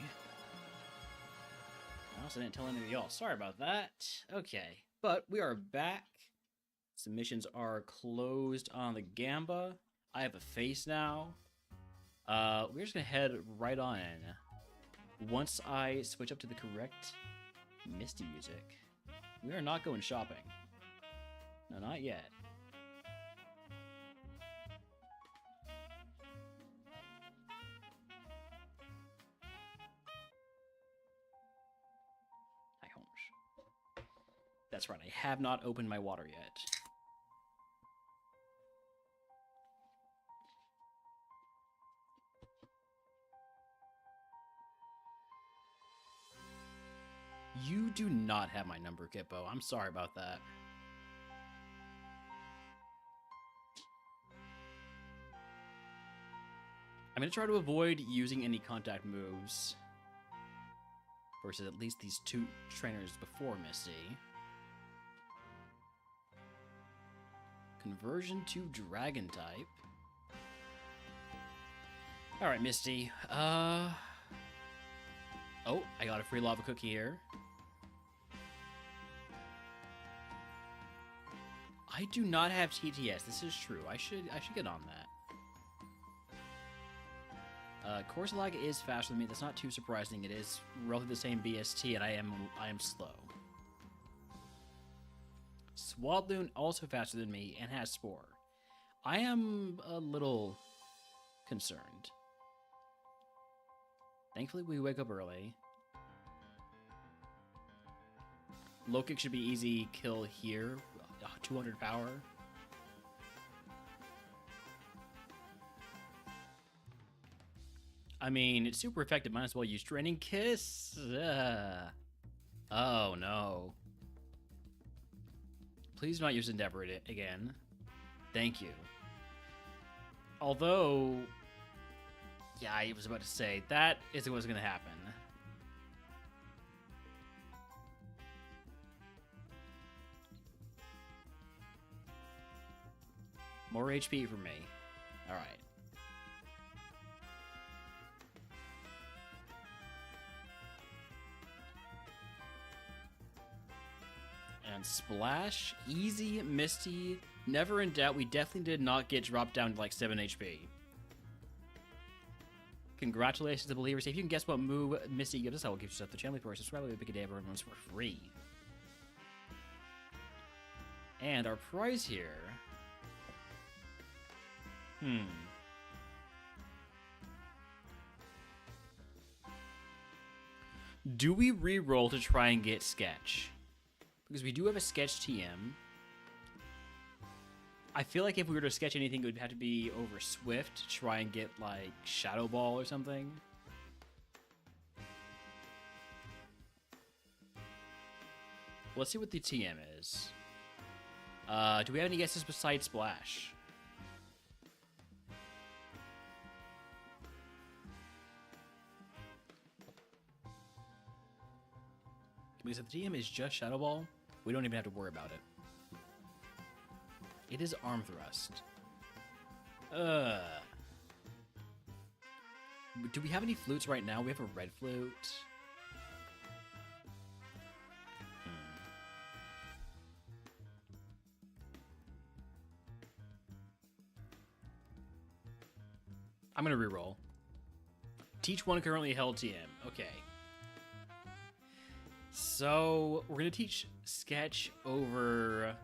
I also didn't tell any of y'all. Sorry about that. Okay, but we are back. Submissions are closed on the Gamba. I have a face now. We're just gonna head right on in. Once I switch up to the correct Misty music, we are not going shopping. No, not yet. Hi, Holmes. That's right, I have not opened my water yet. You do not have my number, Kippo. I'm sorry about that. I'm going to try to avoid using any contact moves versus at least these two trainers before Misty. Conversion to Dragon type. Alright, Misty. Oh, I got a free lava cookie here. I do not have TTS. This is true. I should get on that. Corsolag is faster than me. That's not too surprising. It is roughly the same BST, and I am slow. Swadloon also faster than me and has Spore. I am a little concerned. Thankfully, we wake up early. Low kick should be easy kill here. 200 power. I mean, it's super effective. Might as well use Draining Kiss. Oh, no. Please do not use Endeavor again. Thank you. Although... yeah, I was about to say, that isn't what's going to happen. More HP for me. Alright. And Splash, easy, Misty, never in doubt. We definitely did not get dropped down to like 7 HP. Congratulations to believers. If you can guess what move Misty gives us, I will give yourself the channel for subscribe to pick a day everyone's for free. And our prize here. Do we re-roll to try and get Sketch? Because we do have a Sketch TM. I feel like if we were to sketch anything, it would have to be over Swift to try and get, like, Shadow Ball or something. Let's see what the TM is. Do we have any guesses besides Splash? Because if the TM is just Shadow Ball, we don't even have to worry about it. It is Arm Thrust. Do we have any flutes right now? We have a red flute. I'm gonna reroll. Teach one currently held TM. Okay. So we're gonna teach Sketch over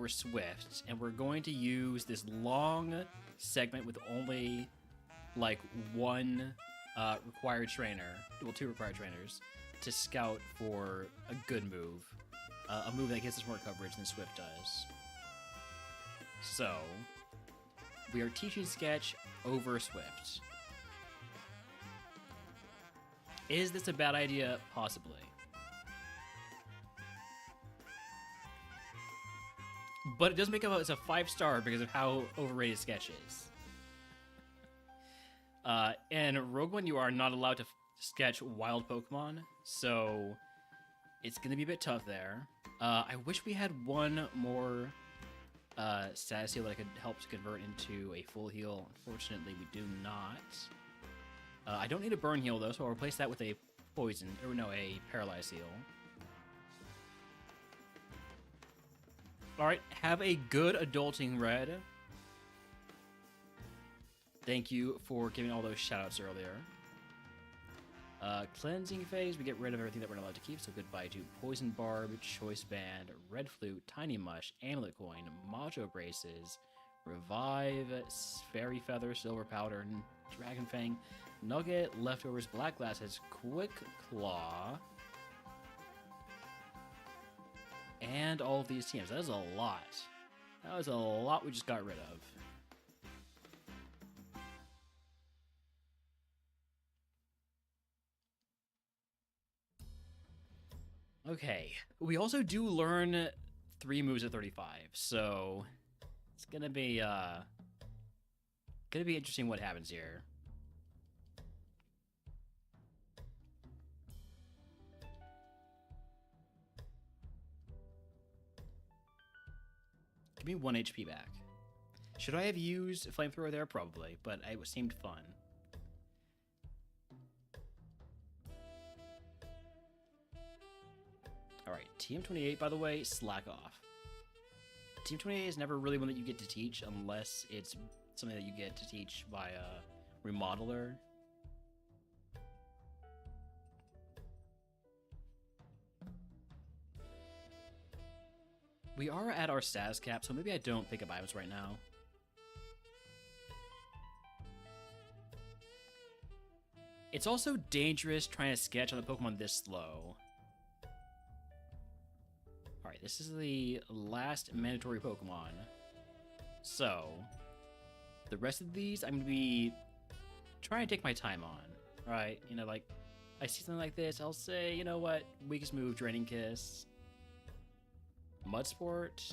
Swift, and we're going to use this long segment with only like one required trainer, well, two required trainers, to scout for a good move, a move that gets us more coverage than Swift does. So we are teaching Sketch over Swift. Is this a bad idea? Possibly. But it does make it as a 5-star because of how overrated Sketch is. And RogueMon, you are not allowed to sketch wild Pokemon, so it's going to be a bit tough there. I wish we had one more status heal that I could help to convert into a full heal. Unfortunately, we do not. I don't need a burn heal, though, so I'll replace that with a poison, or no, a paralyze heal. Alright, have a good adulting, Red. Thank you for giving all those shoutouts earlier. Cleansing phase, we get rid of everything that we're not allowed to keep, so goodbye to Poison Barb, Choice Band, Red Flute, Tiny Mush, Amulet Coin, Macho Braces, Revive, Fairy Feather, Silver Powder, Dragon Fang, Nugget, Leftovers, Black Glasses, Quick Claw, and all of these teams. That is a lot. That was a lot we just got rid of. Okay, we also do learn 3 moves at 35, so it's gonna be interesting what happens here. Give me 1 HP back. Should I have used Flamethrower there? Probably, but it seemed fun. Alright, Team 28, by the way, slack off. Team 28 is never really one that you get to teach unless it's something that you get to teach by a remodeler. We are at our status cap, so maybe I don't pick up items right now. It's also dangerous trying to sketch on a Pokemon this slow. Alright, this is the last mandatory Pokemon. So, the rest of these I'm going to be trying to take my time on. Alright, you know, like, I see something like this, I'll say, you know what, weakest move, Draining Kiss. Mud Sport.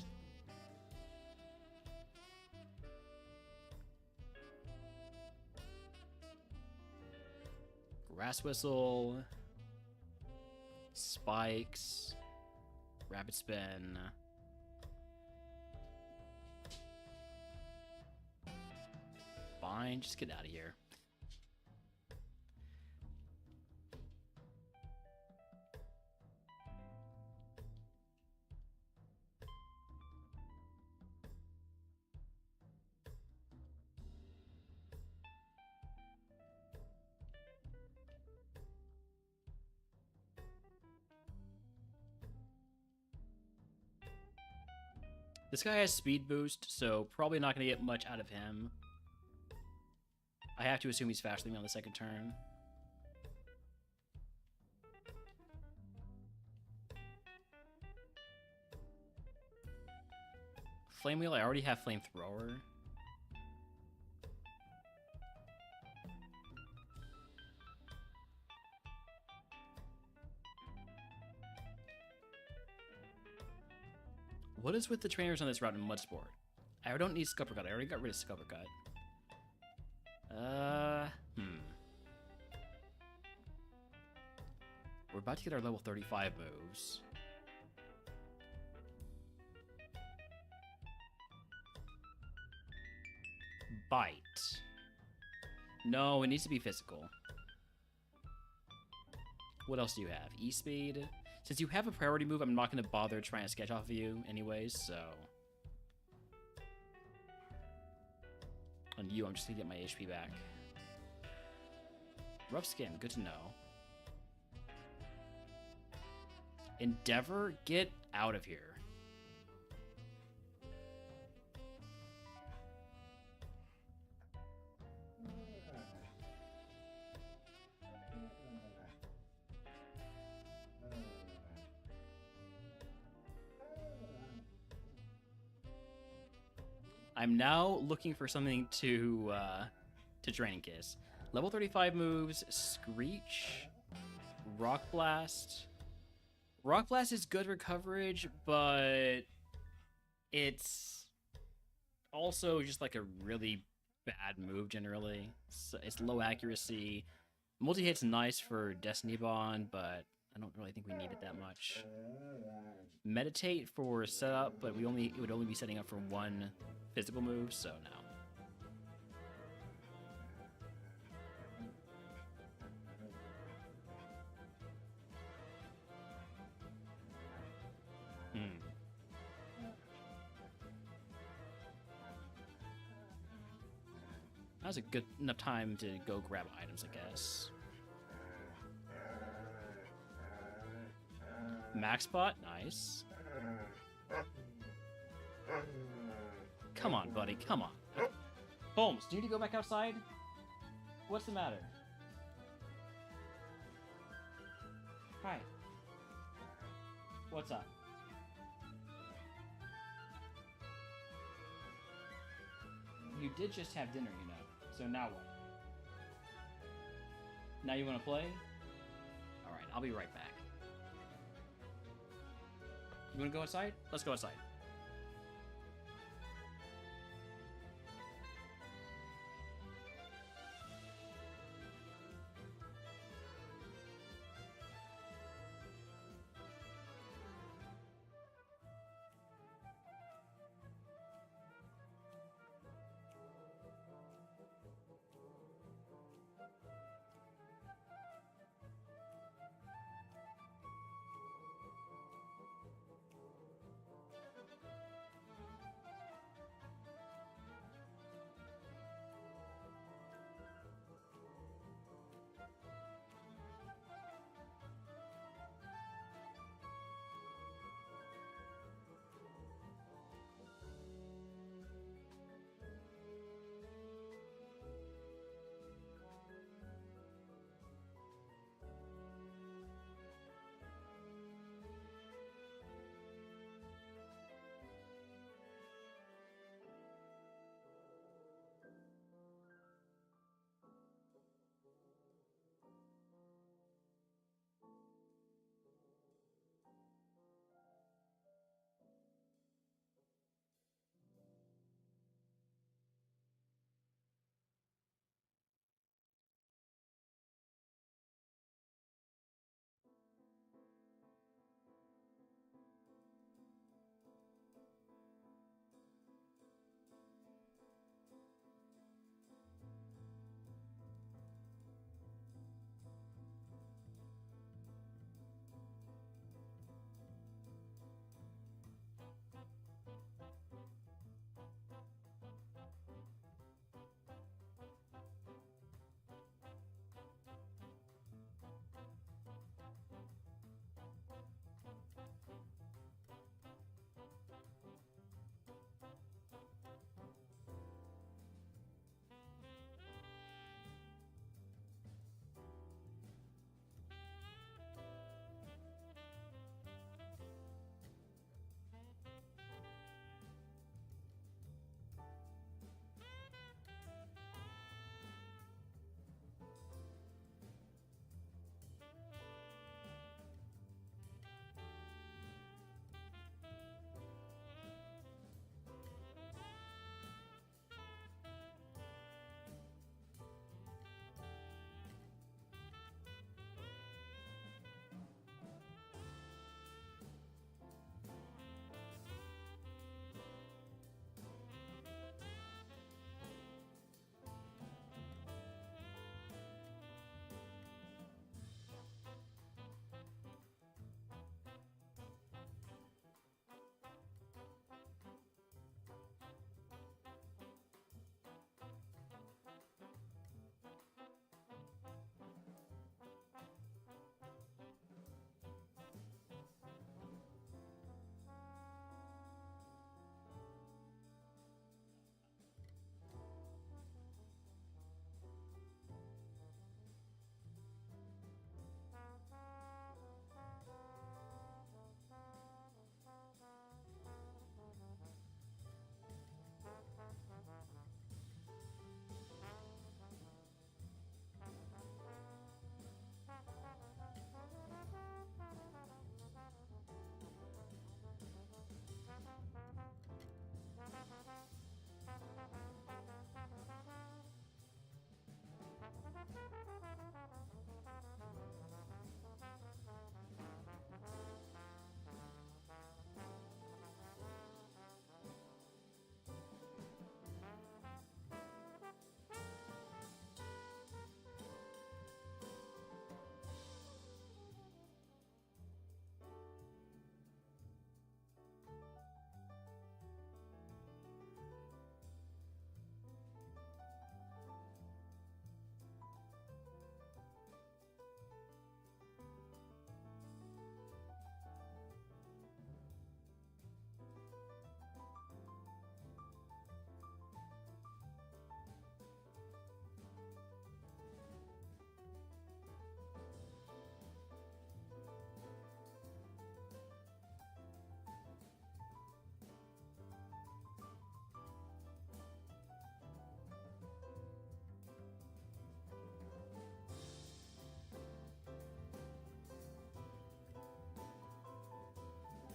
Grass Whistle. Spikes. Rapid Spin. Fine, just get out of here. This guy has speed boost, so probably not going to get much out of him. I have to assume he's faster than me on the second turn. Flame Wheel, I already have Flamethrower. What is with the trainers on this route in Mud Sport? I don't need Scupper Cut. I already got rid of Scupper Cut. We're about to get our level 35 moves. Bite. No, it needs to be physical. What else do you have? E-Speed? Since you have a priority move, I'm not going to bother trying to sketch off of you anyways, so... On you, I'm just going to get my HP back. Rough Skin, good to know. Endeavor, get out of here. I'm now looking for something to Draining Kiss. Level 35 moves, Screech, Rock Blast. Rock Blast is good for coverage, but it's also just like a really bad move generally. It's low accuracy. Multi-hit's nice for Destiny Bond, but I don't really think we need it that much. meditate for setup, but it would only be setting up for one physical move, so no. That was a good enough time to go grab items, I guess. Max spot, nice. Come on, buddy, come on. Holmes, do you need to go back outside? What's the matter? Hi. What's up? You did just have dinner, you know. So now what? Now you want to play? Alright, I'll be right back. You want to go outside? Let's go outside.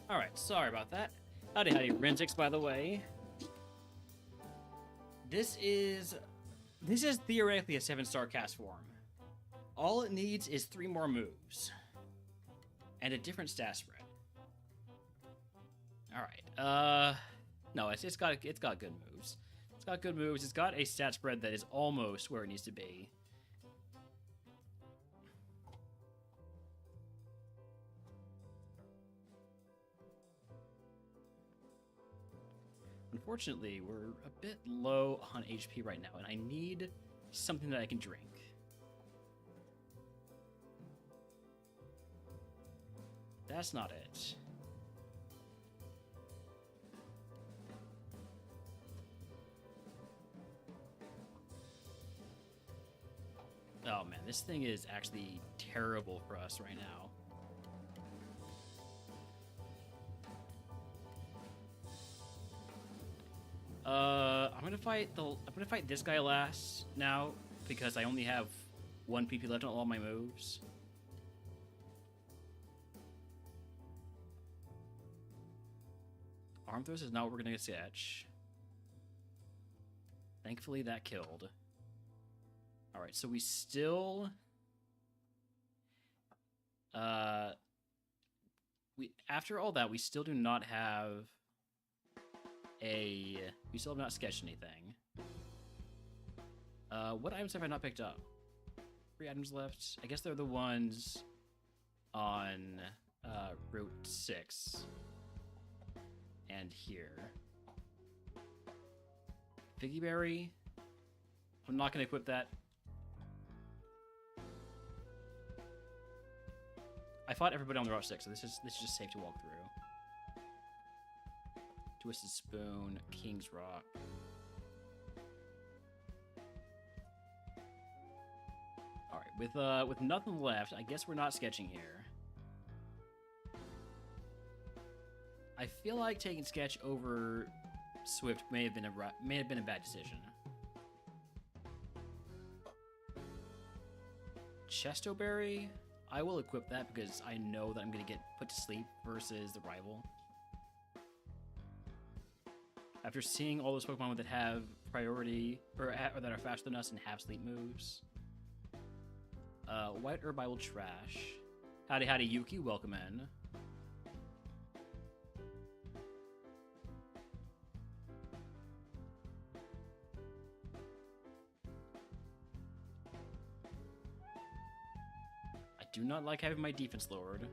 Alright, sorry about that. Howdy, Renzix, by the way. This is theoretically a 7-star cast form. All it needs is 3 more moves. And a different stat spread. Alright, no, it's got good moves. It's got good moves. It's got a stat spread that is almost where it needs to be. Unfortunately, we're a bit low on HP right now, and I need something that I can drink. That's not it. Oh man, this thing is actually terrible for us right now. I'm gonna fight this guy last now because I only have 1 PP left on all my moves. Arm thrust is not what we're gonna sketch. Thankfully that killed. Alright, so we still after all that we still do not have we still have not sketched anything. What items have I not picked up? 3 items left. I guess they're the ones on Route 6 and here. Figgy Berry. I'm not gonna equip that. I fought everybody on the Route 6, so this is just safe to walk through. Twisted Spoon, King's Rock. Alright, with nothing left, I guess we're not sketching here. I feel like taking sketch over Swift may have been a bad decision. Chestoberry, I will equip that because I know that I'm gonna get put to sleep versus the rival. After seeing all those Pokemon that have priority, or that are faster than us and have sleep moves. White Herb I will trash. Howdy Yuki, welcome in. I do not like having my defense lowered.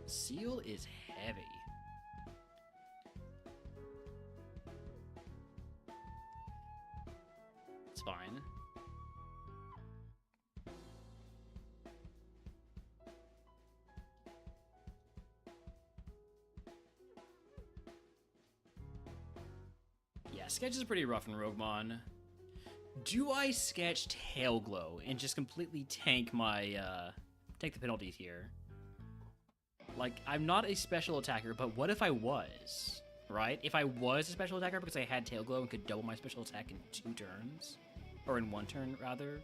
Seal is heavy. It's fine. Yeah, sketch is pretty rough in RogueMon. Do I sketch Tail Glow and just completely tank my take the penalties here? Like, I'm not a special attacker, but what if I was, right? If I was a special attacker because I had Tail Glow and could double my special attack in 2 turns, or in 1 turn, rather.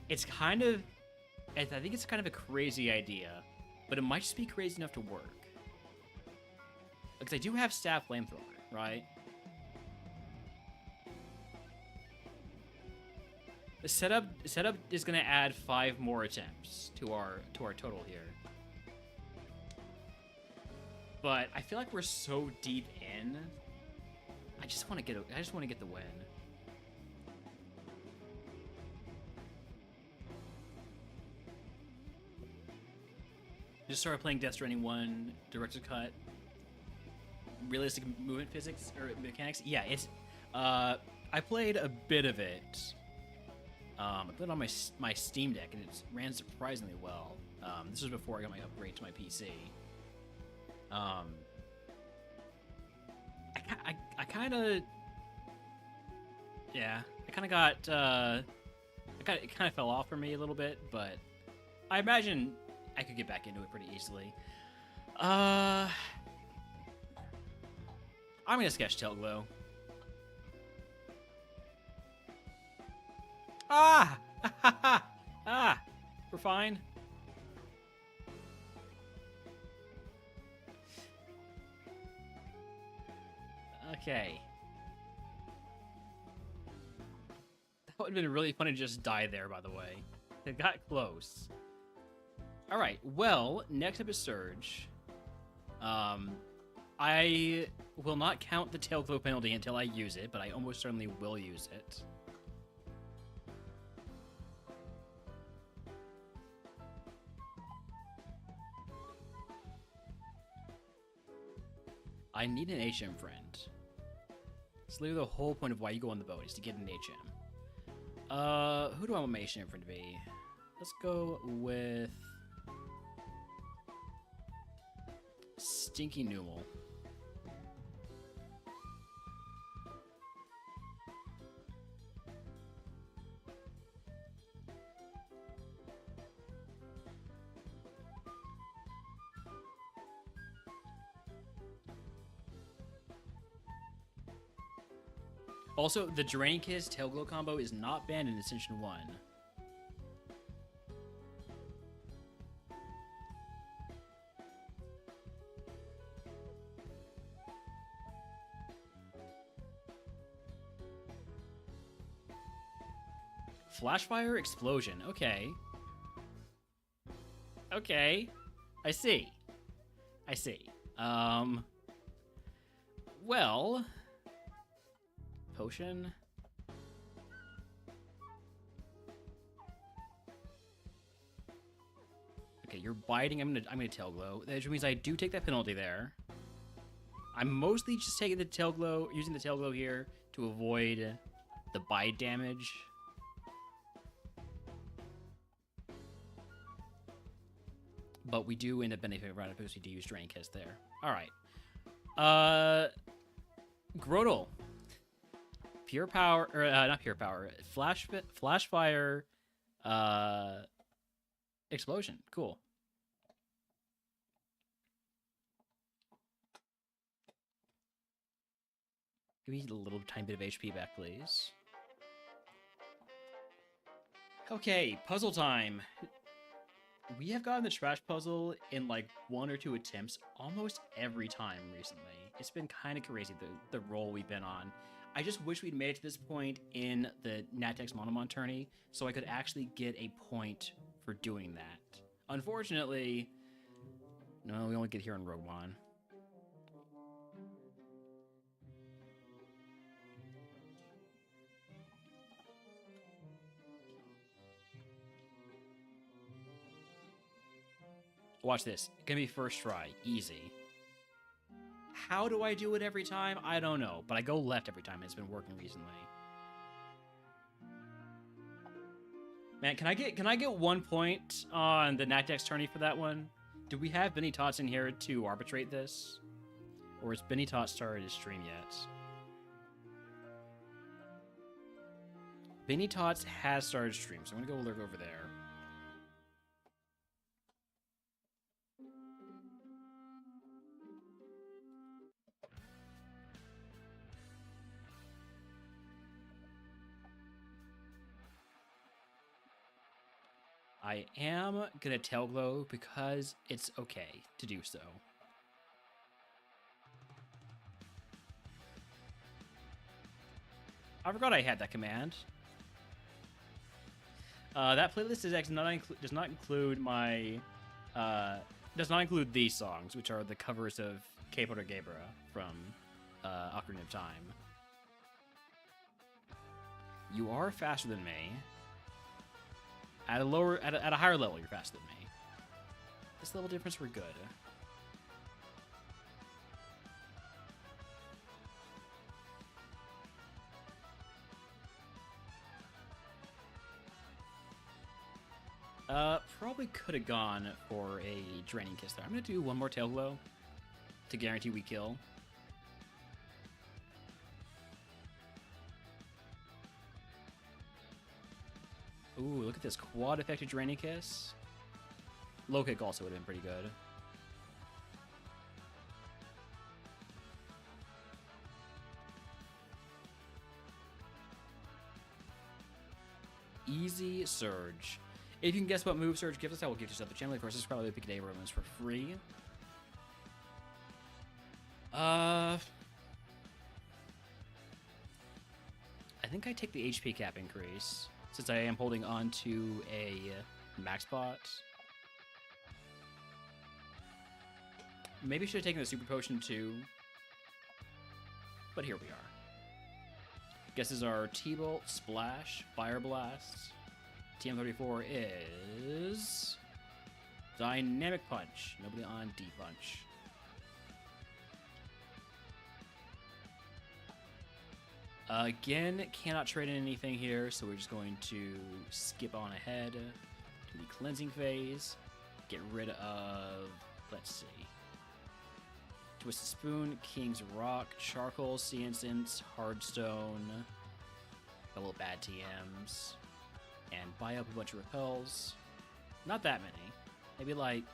It's kind of... I think it's kind of a crazy idea, but it might just be crazy enough to work. Because I do have Staff Flamethrower, right? The setup is going to add 5 more attempts to our total here. But I feel like we're so deep in. I just want to get the win. Just started playing Death Stranding 1 Director's Cut. Realistic movement physics or mechanics. Yeah, it's. I played a bit of it. I played it on my Steam Deck and it ran surprisingly well. This was before I got my upgrade to my PC. I kind of it kind of fell off for me a little bit, but I imagine I could get back into it pretty easily. I'm gonna sketch Tailglow. Ah! Ah! We're fine. Okay. That would have been really funny to just die there, by the way. It got close. Alright, well, next up is Surge. I will not count the Tailglow penalty until I use it, but I almost certainly will use it. I need an HM friend. It's literally the whole point of why you go on the boat, is to get an HM. Who do I want my HM friend to be? Let's go with... Stinky Noomal. Also, the Draining Kiss Tailglow combo is not banned in Ascension 1. Flashfire Explosion, okay. Okay. I see. I see. Well... Potion? Okay, you're biting. I'm gonna Tailglow. Which means I do take that penalty there. I'm mostly just taking the Tailglow, using the Tailglow here to avoid the bite damage. But we do end up benefiting right because we do use Drain Kiss there. Alright. Grodel. Pure Power, or not Pure Power, Flash Fire, Explosion. Cool. Give me a little tiny bit of HP back, please. Okay, puzzle time. We have gotten the trash puzzle in like 1 or 2 attempts almost every time recently. It's been kind of crazy, the roll we've been on. I just wish we'd made it to this point in the Natex Monomon tourney so I could actually get a point for doing that. Unfortunately, no, we only get here on RogueMon. Watch this. Gonna be first try. Easy. How do I do it every time? I don't know, but I go left every time. It's been working recently. Man, can I get 1 point on the Natex tourney for that one? Do we have Benny Tots in here to arbitrate this? Or has Benny Tots started his stream yet? Benny Tots has started stream, so I'm gonna go lurk over there. I am gonna Tailglow because it's okay to do so. I forgot I had that command. That playlist does not include my does not include these songs, which are the covers of Capo de Gebra from Ocarina of Time. You are faster than me. At a higher level, you're faster than me. This level difference, we're good. Probably could have gone for a Draining Kiss there. I'm gonna do one more Tailglow to guarantee we kill. Ooh, look at this quad effective Draining Kiss. Low kick also would have been pretty good. Easy Surge. If you can guess what move Surge gives us, I will give yourself the channel. Of course, subscribe to Pick a Day Romans for free. I think I take the HP cap increase since I am holding on to a max bot. Maybe I should have taken the super potion too, but here we are. Guesses are T-Bolt, Splash, Fire Blast. TM34 is Dynamic Punch. Nobody on D-Punch. Again, cannot trade in anything here, so we're just going to skip on ahead to the cleansing phase. Get rid of, let's see, Twisted Spoon, King's Rock, Charcoal, Sea Incense, Hardstone, a couple of bad TMs, and buy up a bunch of repels. Not that many, maybe like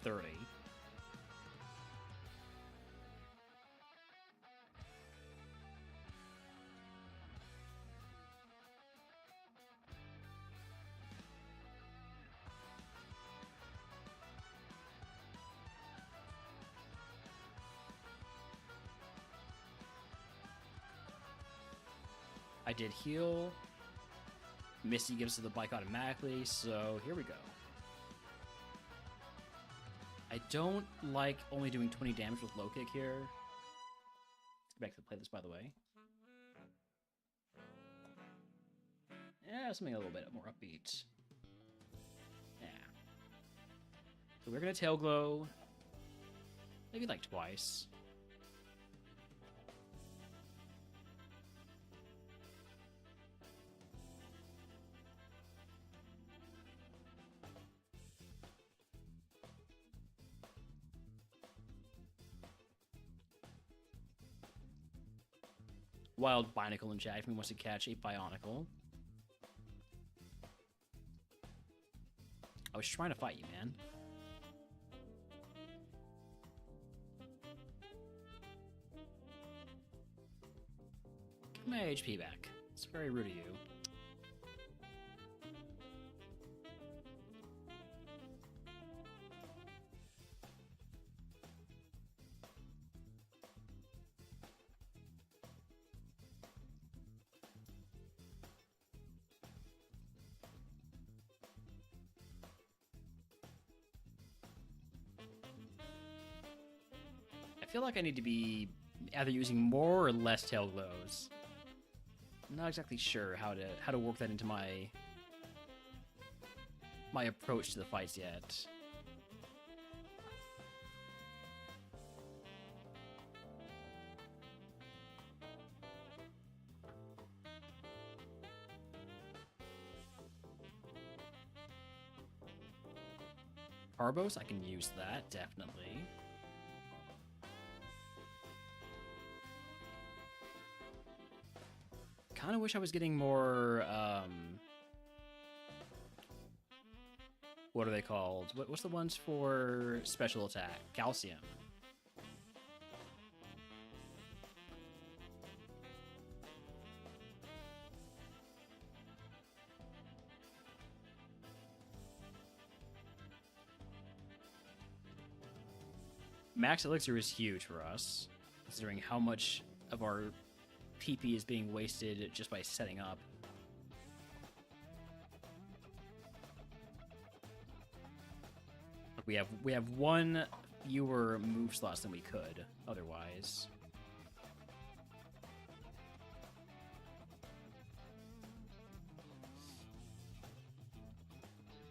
30. I did heal. Misty gives us the bike automatically, so here we go. I don't like only doing 20 damage with low kick here. Let's go back to play this, by the way. Yeah, something a little bit more upbeat. Yeah. So we're gonna tail glow. Maybe like twice. Wild Bionicle in chat if he wants to catch a Bionicle. I was trying to fight you, man. Give my HP back. It's very rude of you. I feel like I need to be either using more or less tail glows. I'm not exactly sure how to work that into my approach to the fights yet. Carbos, I can use that, definitely. Kind of wish I was getting more, what are they called? What's the ones for special attack? Calcium. Max Elixir is huge for us, considering how much of our PP is being wasted just by setting up. We have one fewer move slots than we could otherwise.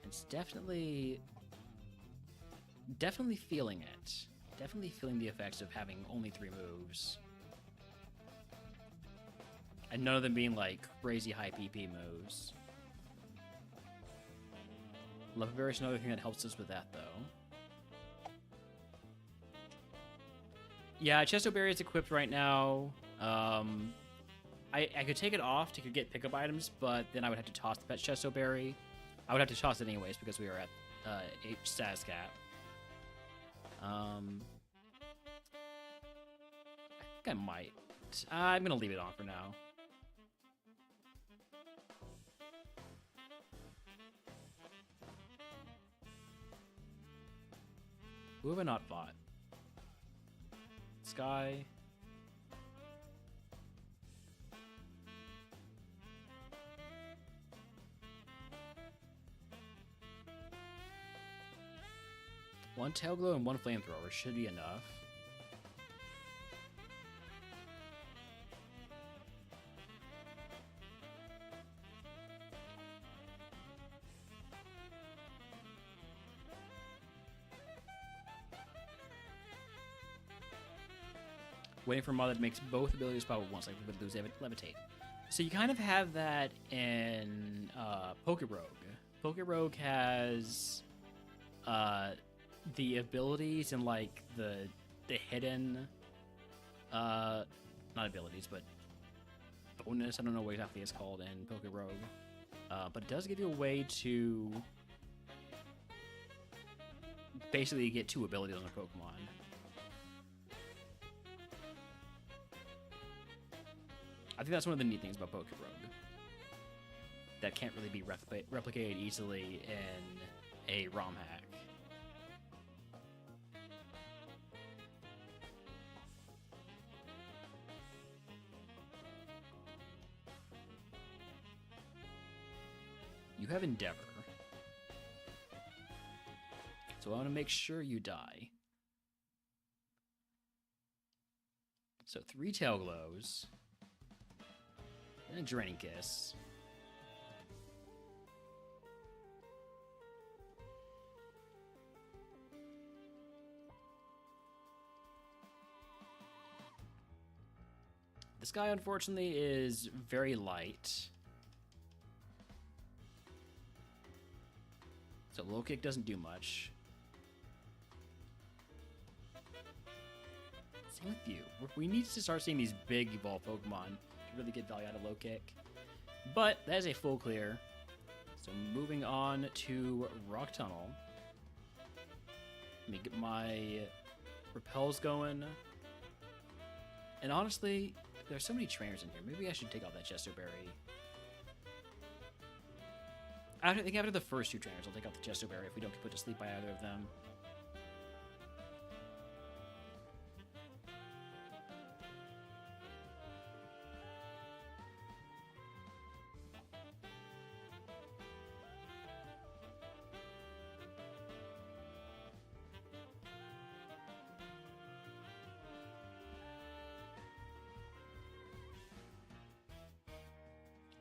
It's definitely feeling it. Definitely feeling the effects of having only 3 moves. And none of them being like crazy high PP moves. Love Berry is another thing that helps us with that though. Yeah, Chesto Berry is equipped right now. I could take it off to get pickup items, but then I would have to toss the pet chesto berry. I would have to toss it anyways because we are at H status cap. I think I might. I'm gonna leave it on for now. Who have I not fought? Sky. One tail glow and one flamethrower should be enough. Waiting for a mod that makes both abilities power once, like we would lose levitate. So you kind of have that in Pokerogue. Pokerogue has the abilities and like the hidden not abilities but bonus, I don't know what exactly it's called in Pokerogue, but it does give you a way to basically get 2 abilities on a Pokemon. I think that's one of the neat things about Pokerogue that can't really be replicated easily in a ROM hack. You have Endeavor. So I want to make sure you die. So 3 tail glows. And a Draining Kiss. This guy, unfortunately, is very light. So low kick doesn't do much. Same with you. We need to start seeing these big evolved Pokemon to really get value out of low kick. But that is a full clear. So moving on to Rock Tunnel. Let me get my repels going. And honestly, there's so many trainers in here. Maybe I should take out that Chesto Berry. I think after the first 2 trainers, I'll take out the Chesto Berry if we don't get put to sleep by either of them.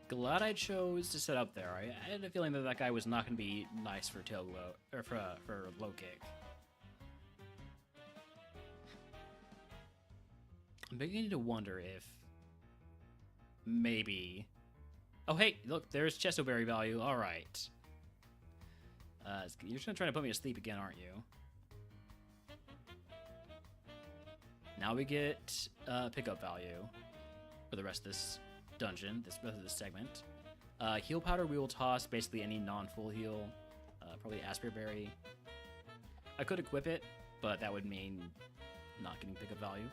Glad I chose to set up there. I had a feeling that guy was not going to be nice for tail glow or for low kick. I'm beginning to wonder if maybe. Oh hey, look, there's Chesto Berry value. All right. You're just gonna try to put me to sleep again, aren't you? Now we get pickup value for the rest of this dungeon, this rest of this segment. Heal powder we will toss basically any non-full heal, probably Asper Berry. I could equip it, but that would mean not getting pickup value.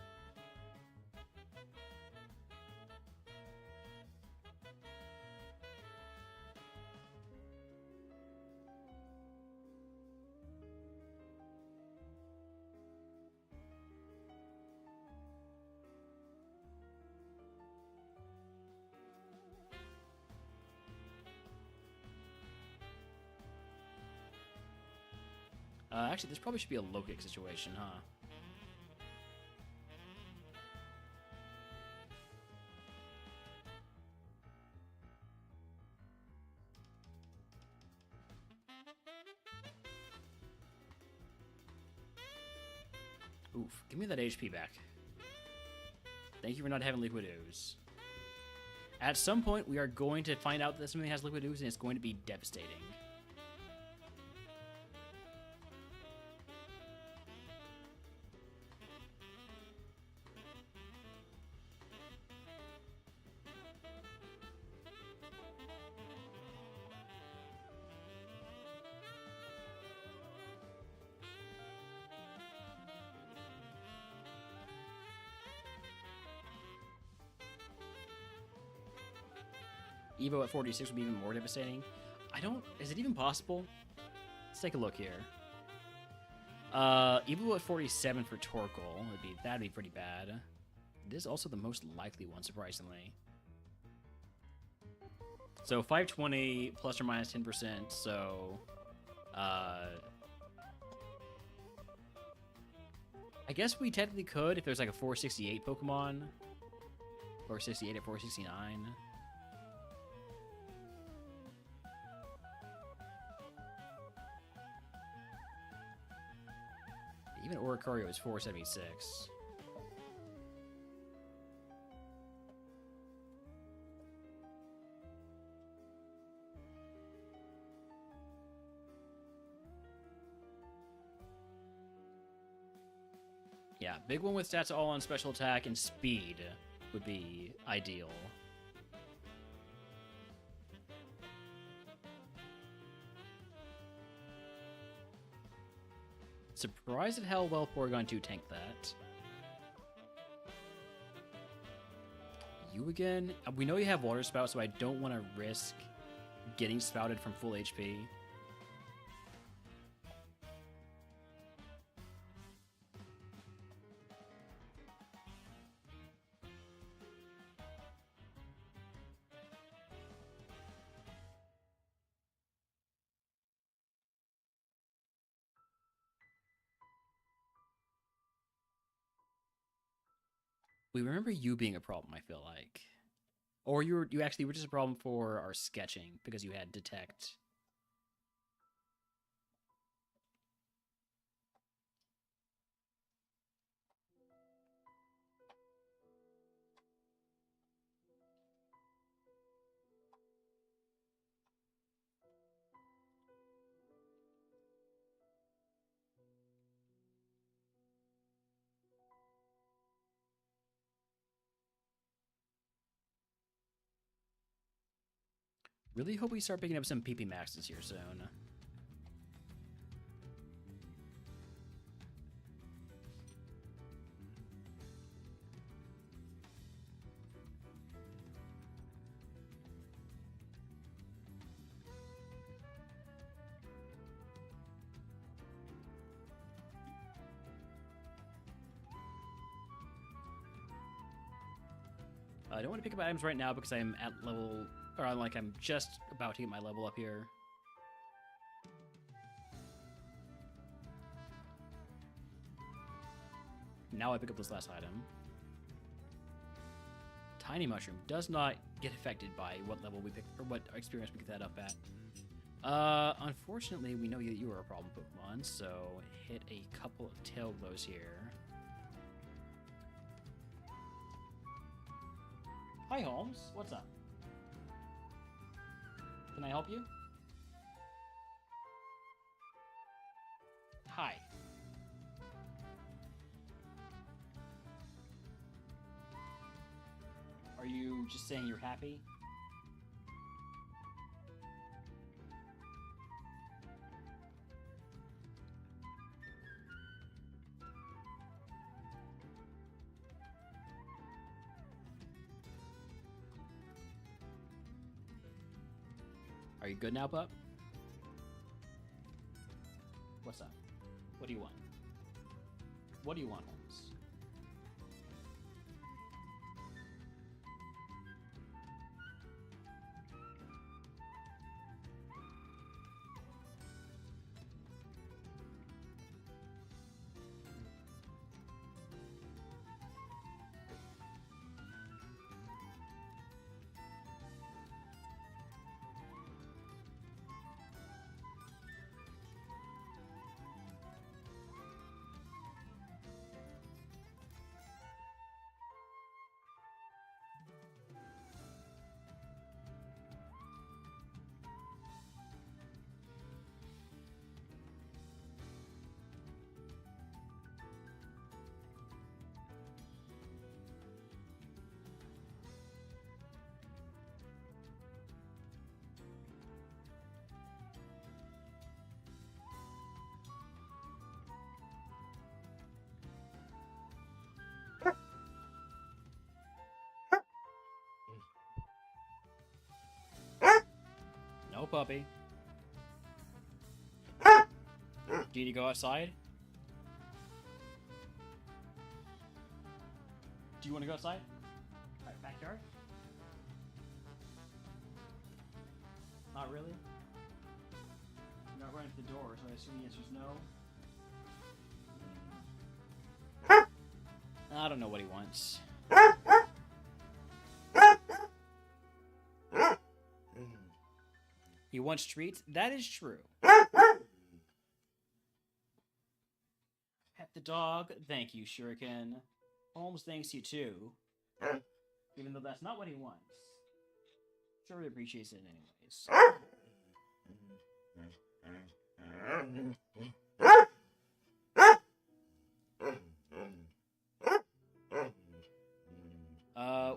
Actually, this probably should be a low kick situation, huh? Oof, give me that HP back. Thank you for not having Liquid Ooze. At some point, we are going to find out that something has Liquid Ooze, and it's going to be devastating. Evo at 46 would be even more devastating. I don't... Is it even possible? Let's take a look here. Evo at 47 for Torkoal. That'd be pretty bad. It is also the most likely one, surprisingly. So 520 plus or minus 10%, so... I guess we technically could if there's like a 468 Pokemon. 468 at 469. Even Oricorio is 476. Yeah, big one with stats all on special attack and speed would be ideal. Surprised at how well Porygon 2 tanked that. You again? We know you have Water Spout, so I don't want to risk getting spouted from full HP. We remember you being a problem, I feel like. Or you actually were just a problem for our sketching because you had Detect. Really hope we start picking up some PP Maxes here soon. I don't want to pick up items right now because I'm at level, or I'm just about to get my level up here. Now I pick up this last item. Tiny Mushroom does not get affected by what level we pick, or what experience we get that up at. Unfortunately, we know that you are a problem Pokemon, so hit a couple of Tail Glows here. Hi, Holmes. What's up? Can I help you? Hi. Are you just saying you're happy? Are you good now, pup? What's up? What do you want? What do you want, Holmes? puppy. Do you need to go outside? Do you want to go outside? Alright, backyard? Not really? You're not running to the door, so I assume the answer is no. I don't know what he wants. He wants treats? That is true. Pet the dog. Thank you, Shuriken. Holmes thanks you too. Even though that's not what he wants. Sure, he appreciates it anyways.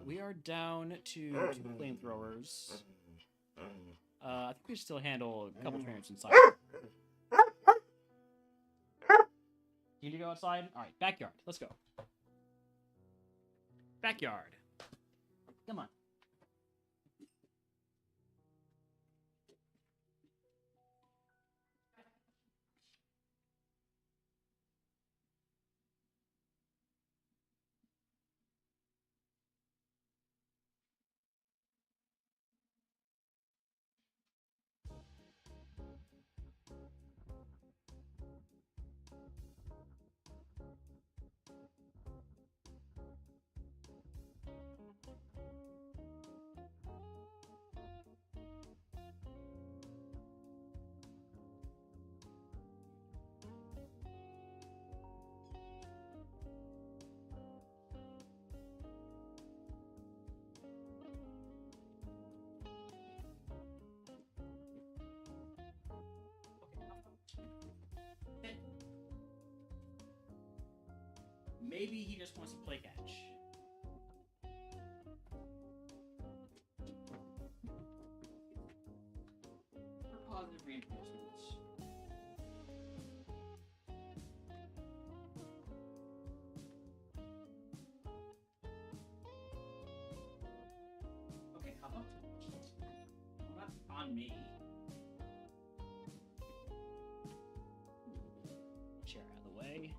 We are down to 2 flamethrowers. I think we should still handle a couple trainers inside. You need to go outside? Alright, backyard. Let's go. Backyard. Come on. Maybe he just wants to play catch. For positive reinforcements. Okay, hop up. Not on me. Chair out of the way.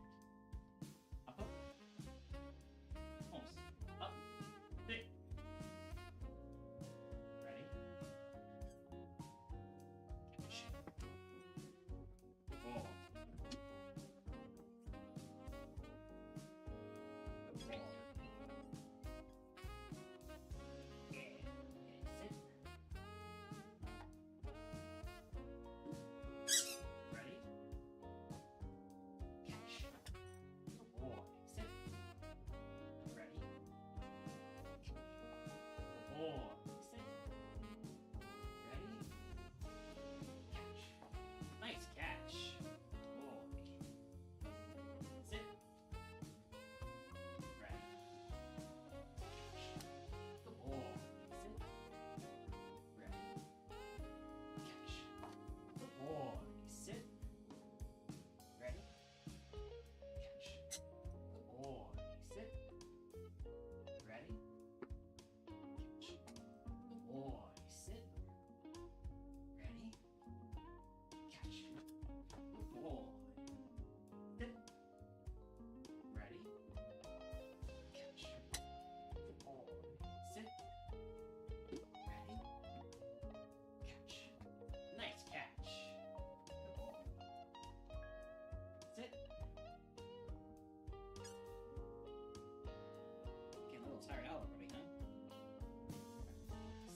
Tired out already, huh?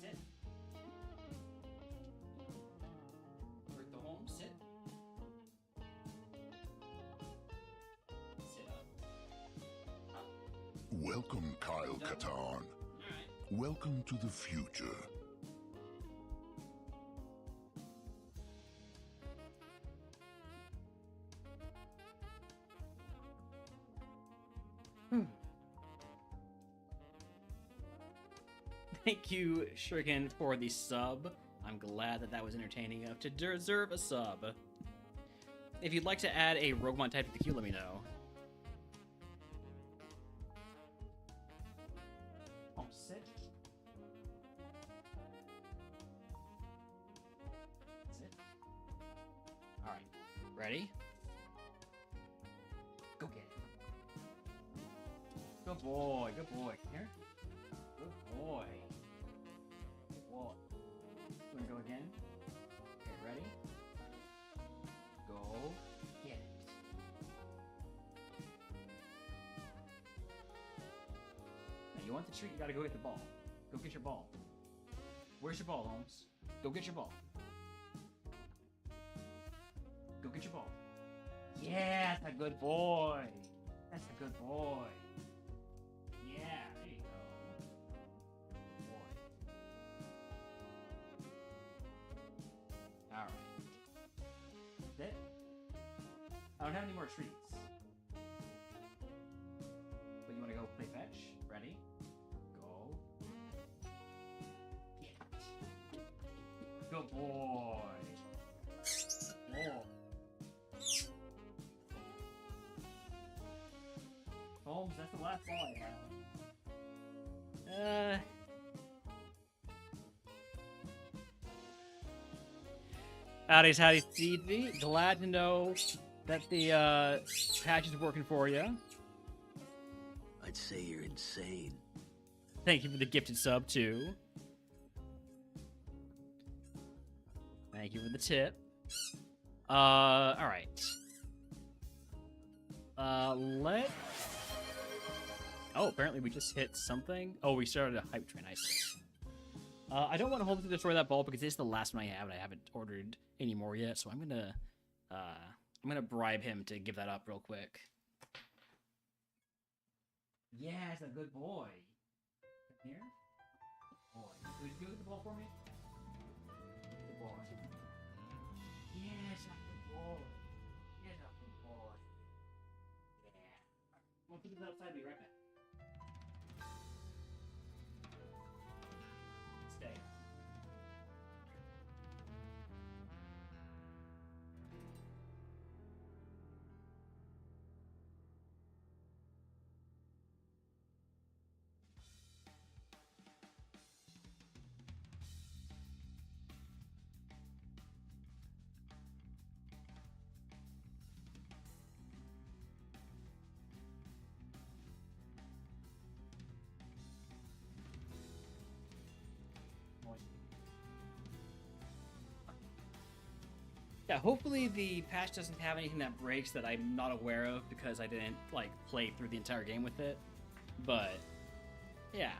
Sit. Work the home, sit. Sit up. Up. Welcome, Kyle Katarn. Alright. Welcome to the future. Thank you, Shuriken, for the sub. I'm glad that was entertaining enough to deserve a sub. If you'd like to add a RogueMon type to the queue, let me know. Oh, sit. Ready? Go get it. Good boy, good boy. Here. Good boy. Good boy. You wanna go again? Okay, ready? Go get it. Now you want the treat, you gotta go get the ball. Go get your ball. Where's your ball, Holmes? Go get your ball. Go get your ball. Yeah, that's a good boy. That's a good boy. Yeah, there you go. Good boy. Alright. That's it. I don't have any more treats. But you want to go play fetch? Ready? Go. Get it. Good boy. Oh. Holmes, that's the last ball I have. Howdy, Stevie. Glad to know that the patch is working for you. I'd say you're insane. Thank you for the gifted sub, too. Thank you for the tip. Alright. Oh, apparently we just hit something. Oh, we started a hype train. I see. I don't want to hold to destroy that ball because it's the last one I have, and I haven't ordered any more yet. So I'm gonna bribe him to give that up real quick. Yes, a good boy. Come here, boy. Could you get the ball for me? Good boy. Yes, a good boy. Yes, a good boy. Yeah. I'm gonna keep this outside. Be right back. Stay. Yeah, hopefully the patch doesn't have anything that breaks that I'm not aware of because I didn't, like, play through the entire game with it. But, yeah.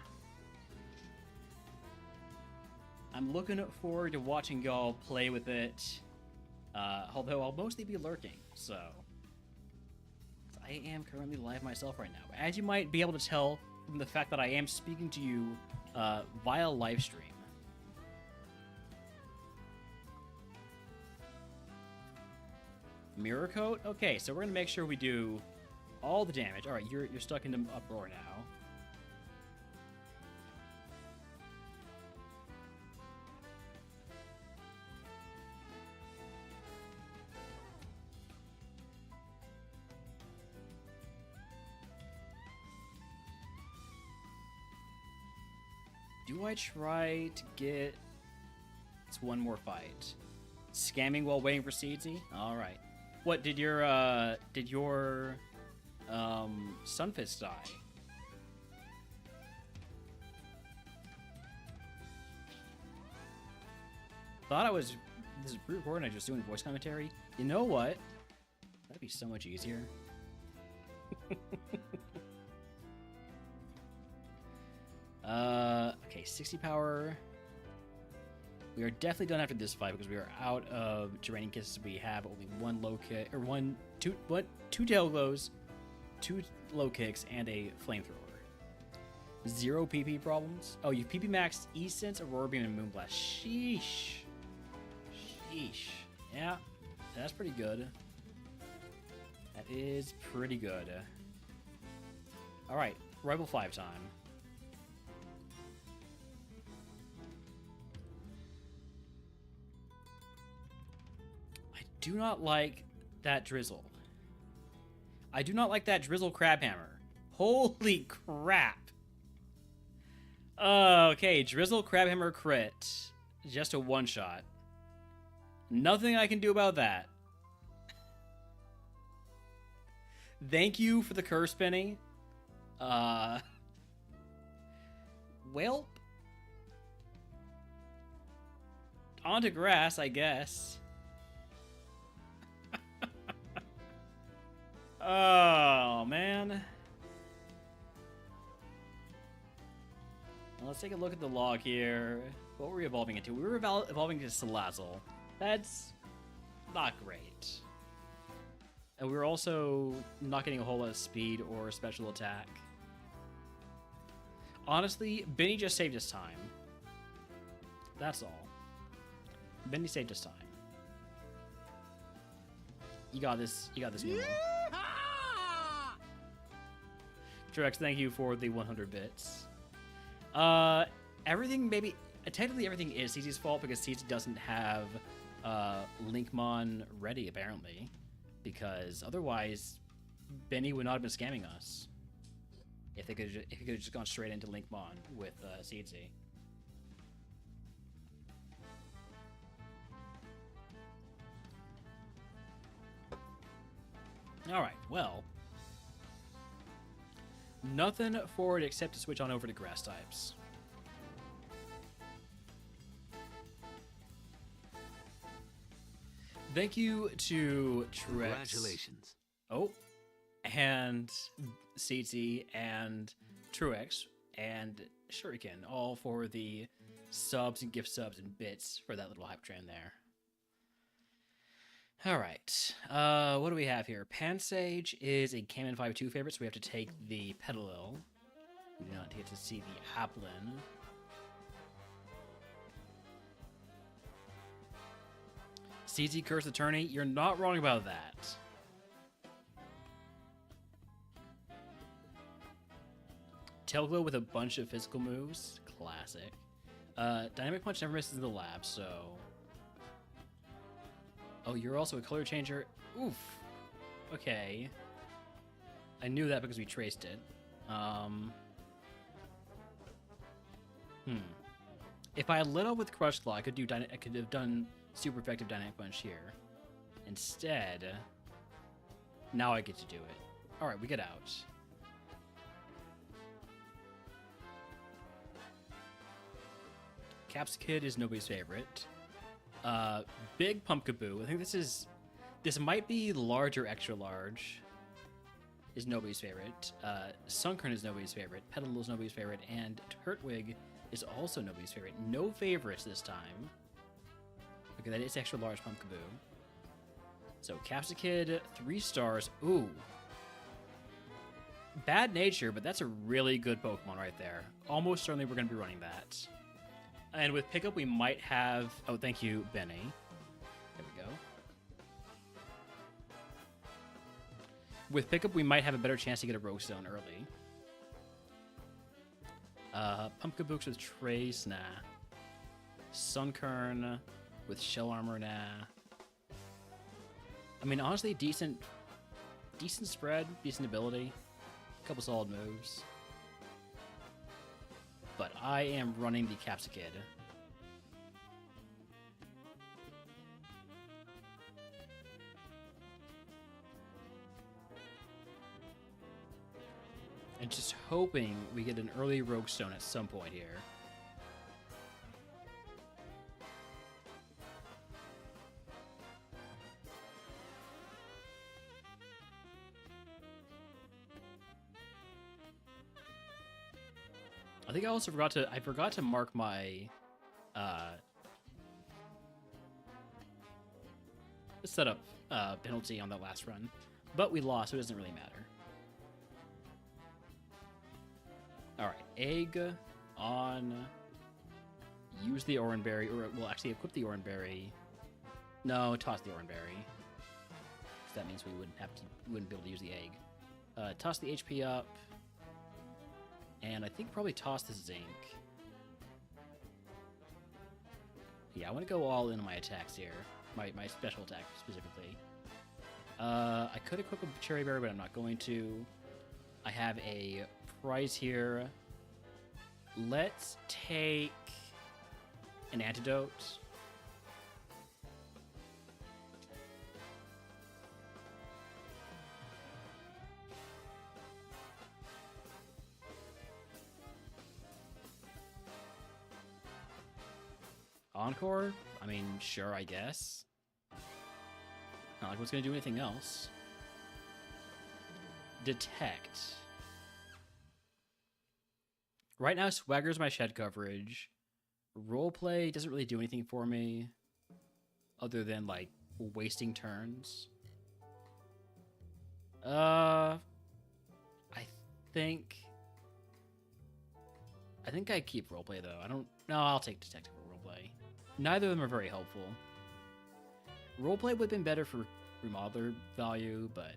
I'm looking forward to watching y'all play with it, although I'll mostly be lurking, so... I am currently live myself right now. As you might be able to tell from the fact that I am speaking to you via live stream. Mirror coat? Okay, so we're gonna make sure we do all the damage. Alright, you're stuck into uproar now. Do I try to get... It's one more fight. Scamming while waiting for Seedsy? Alright. What, did your Sunfist die? Thought I was... This is pre-recording, I was just doing voice commentary. You know what? That'd be so much easier. Okay, 60 power. We are definitely done after this fight because we are out of Draining Kisses. We have only one low kick, or two tail glows, 2 low kicks, and a flamethrower. 0 PP problems. Oh, you PP maxed E-Sense, Aurora Beam, and Moonblast. Sheesh. Sheesh. Yeah, that's pretty good. That is pretty good. Alright, Rebel 5 time. I do not like that drizzle. I do not like that drizzle crabhammer. Holy crap. Okay, drizzle crabhammer crit. Just a one-shot. Nothing I can do about that. Thank you for the curse, Benny. Well, on to grass, I guess. Oh, man. Well, let's take a look at the log here. What were we evolving into? We were evolving into Salazzle. That's not great. And we were also not getting a whole lot of speed or special attack. Honestly, Benny just saved us time. That's all. Benny saved us time. You got this. You got this. Trex, thank you for the 100 bits. Everything maybe technically everything is CC's fault because CC doesn't have Linkmon ready apparently, because otherwise Benny would not have been scamming us if he could have just gone straight into Linkmon with CC. All right, well. Nothing for it except to switch on over to grass types. Thank you to Trex. Congratulations. Oh, and CT and Truex and Shuriken, all for the subs and gift subs and bits for that little hype train there. All right, what do we have here? Pansage is a Kamen 5-2 favorite, so we have to take the Petalil. We do not get to see the Applin. CZ Curse Attorney, you're not wrong about that. Tailglow with a bunch of physical moves, classic. Dynamic Punch never misses in the lab, so... Oh, you're also a color changer? Oof. Okay. I knew that because we traced it. If I had lit up with Crush Claw, I could have done super effective Dynamic Punch here. Instead, now I get to do it. Alright, we get out. Capsicid is nobody's favorite. Big Pumpkaboo. I think this might be large or extra large. Is nobody's favorite. Sunkern is nobody's favorite. Petalil is nobody's favorite, and Turtwig is also nobody's favorite. No favorites this time. Okay, that is extra large Pumpkaboo. So Capsicid, 3 stars. Ooh. Bad Nature, but that's a really good Pokemon right there. Almost certainly we're going to be running that. And with Pickup, we might have... Oh, thank you, Benny. There we go. With Pickup, we might have a better chance to get a Rogue Stone early. Pumpkabooks with Trace, nah. Sunkern with Shell Armor, nah. I mean, honestly, decent spread, decent ability. A couple solid moves. But I am running the Capsicid. And just hoping we get an early Rogue Stone at some point here. I think I also forgot to mark my setup penalty on that last run, but we lost, so it doesn't really matter. All right, egg on. Use the Oranberry, or we'll actually equip the Oranberry. No, toss the Oranberry. That means we wouldn't be able to use the egg. Toss the HP up. And I think probably toss the Zinc. Yeah, I want to go all in on my attacks here. My special attack, specifically. I could equip a Cherry Berry, but I'm not going to. I have a prize here. Let's take an Antidote. Encore? I mean, sure, I guess. Not like what's gonna do anything else. Detect. Right now, Swagger's my shed coverage. Roleplay doesn't really do anything for me, other than like wasting turns. I think I keep roleplay though. No, I'll take detective or roleplay. Neither of them are very helpful. Roleplay would have been better for remodeler value, but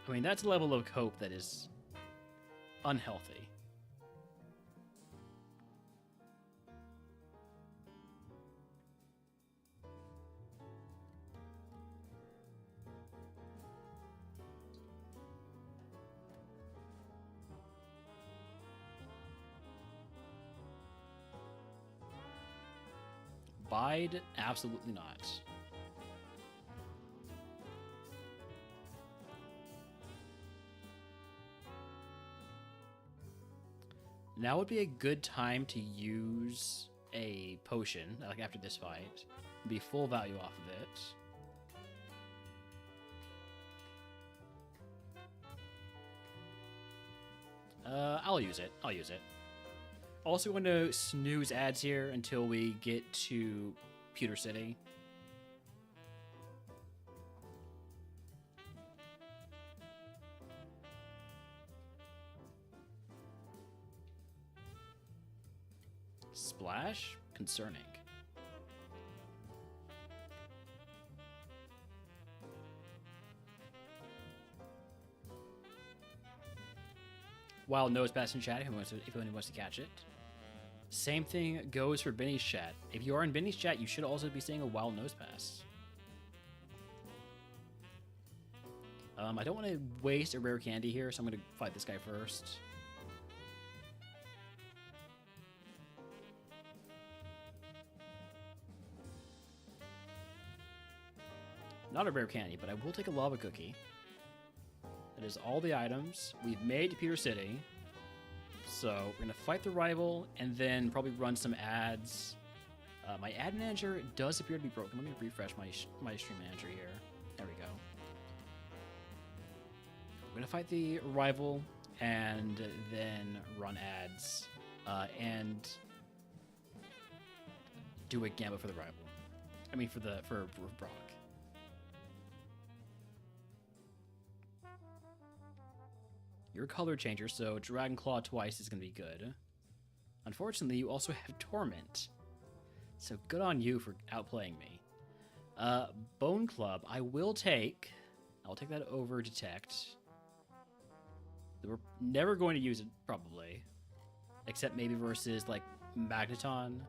I mean that's a level of cope that is unhealthy. Bide? Absolutely not. Now would be a good time to use a potion, like after this fight. Be full value off of it. I'll use it. Also going to snooze ads here until we get to Pewter City. Splash? Concerning. Wild Nose Pass in chat if anyone wants to catch it. Same thing goes for Benny's chat. If you are in Benny's chat, you should also be seeing a Wild Nose Pass. I don't want to waste a rare candy here, so I'm going to fight this guy first. Not a rare candy, but I will take a lava cookie. That is all the items we've made to Pewter City. So we're going to fight the rival and then probably run some ads. My ad manager does appear to be broken. Let me refresh my stream manager here. There we go. We're going to fight the rival and then run ads and do a gambit for the rival. I mean for Brock. Your color changer, so Dragon Claw twice is going to be good. Unfortunately, you also have Torment. So good on you for outplaying me. Bone Club, I'll take that over Detect. We're never going to use it, probably. Except maybe versus, like, Magneton.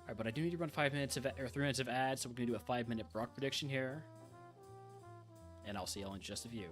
Alright, but I do need to run 3 minutes of ads, so we're going to do a 5-minute Brock prediction here. And I'll see y'all in just a few.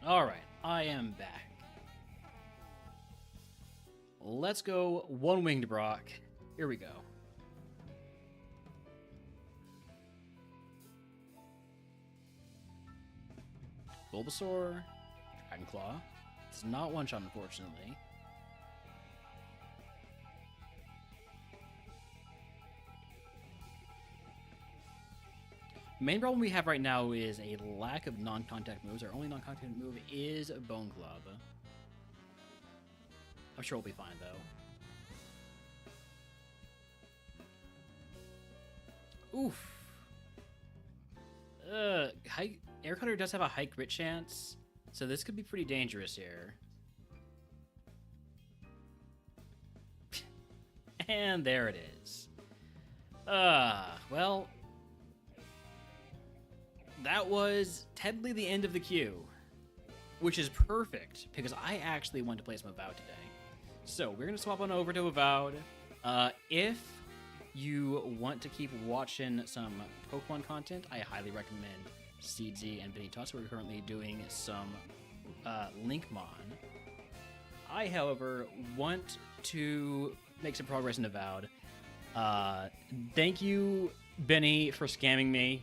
Alright, I am back. Let's go one-winged Brock. Here we go. Bulbasaur, Dragonclaw. It's not one-shot, unfortunately. Main problem we have right now is a lack of non-contact moves. Our only non-contact move is Bone Club. I'm sure we'll be fine, though. Oof. Air Cutter does have a high crit chance, so this could be pretty dangerous here. And there it is. Well, that was technically the end of the queue, which is perfect because I actually want to play some Avowed today. So we're going to swap on over to Avowed. If you want to keep watching some Pokemon content, I highly recommend Seedsy and Benitoss. We're currently doing some Linkmon. I, however, want to make some progress in Avowed. Thank you, Benny, for scamming me.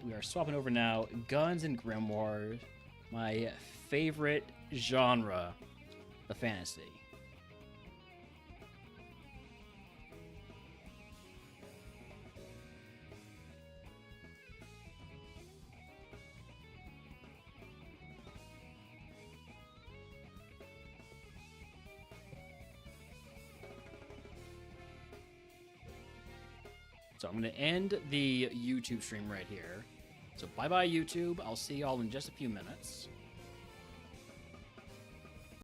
We are swapping over now. Guns and Grimoires, my favorite genre of fantasy. So I'm going to end the YouTube stream right here. So bye-bye, YouTube. I'll see y'all in just a few minutes.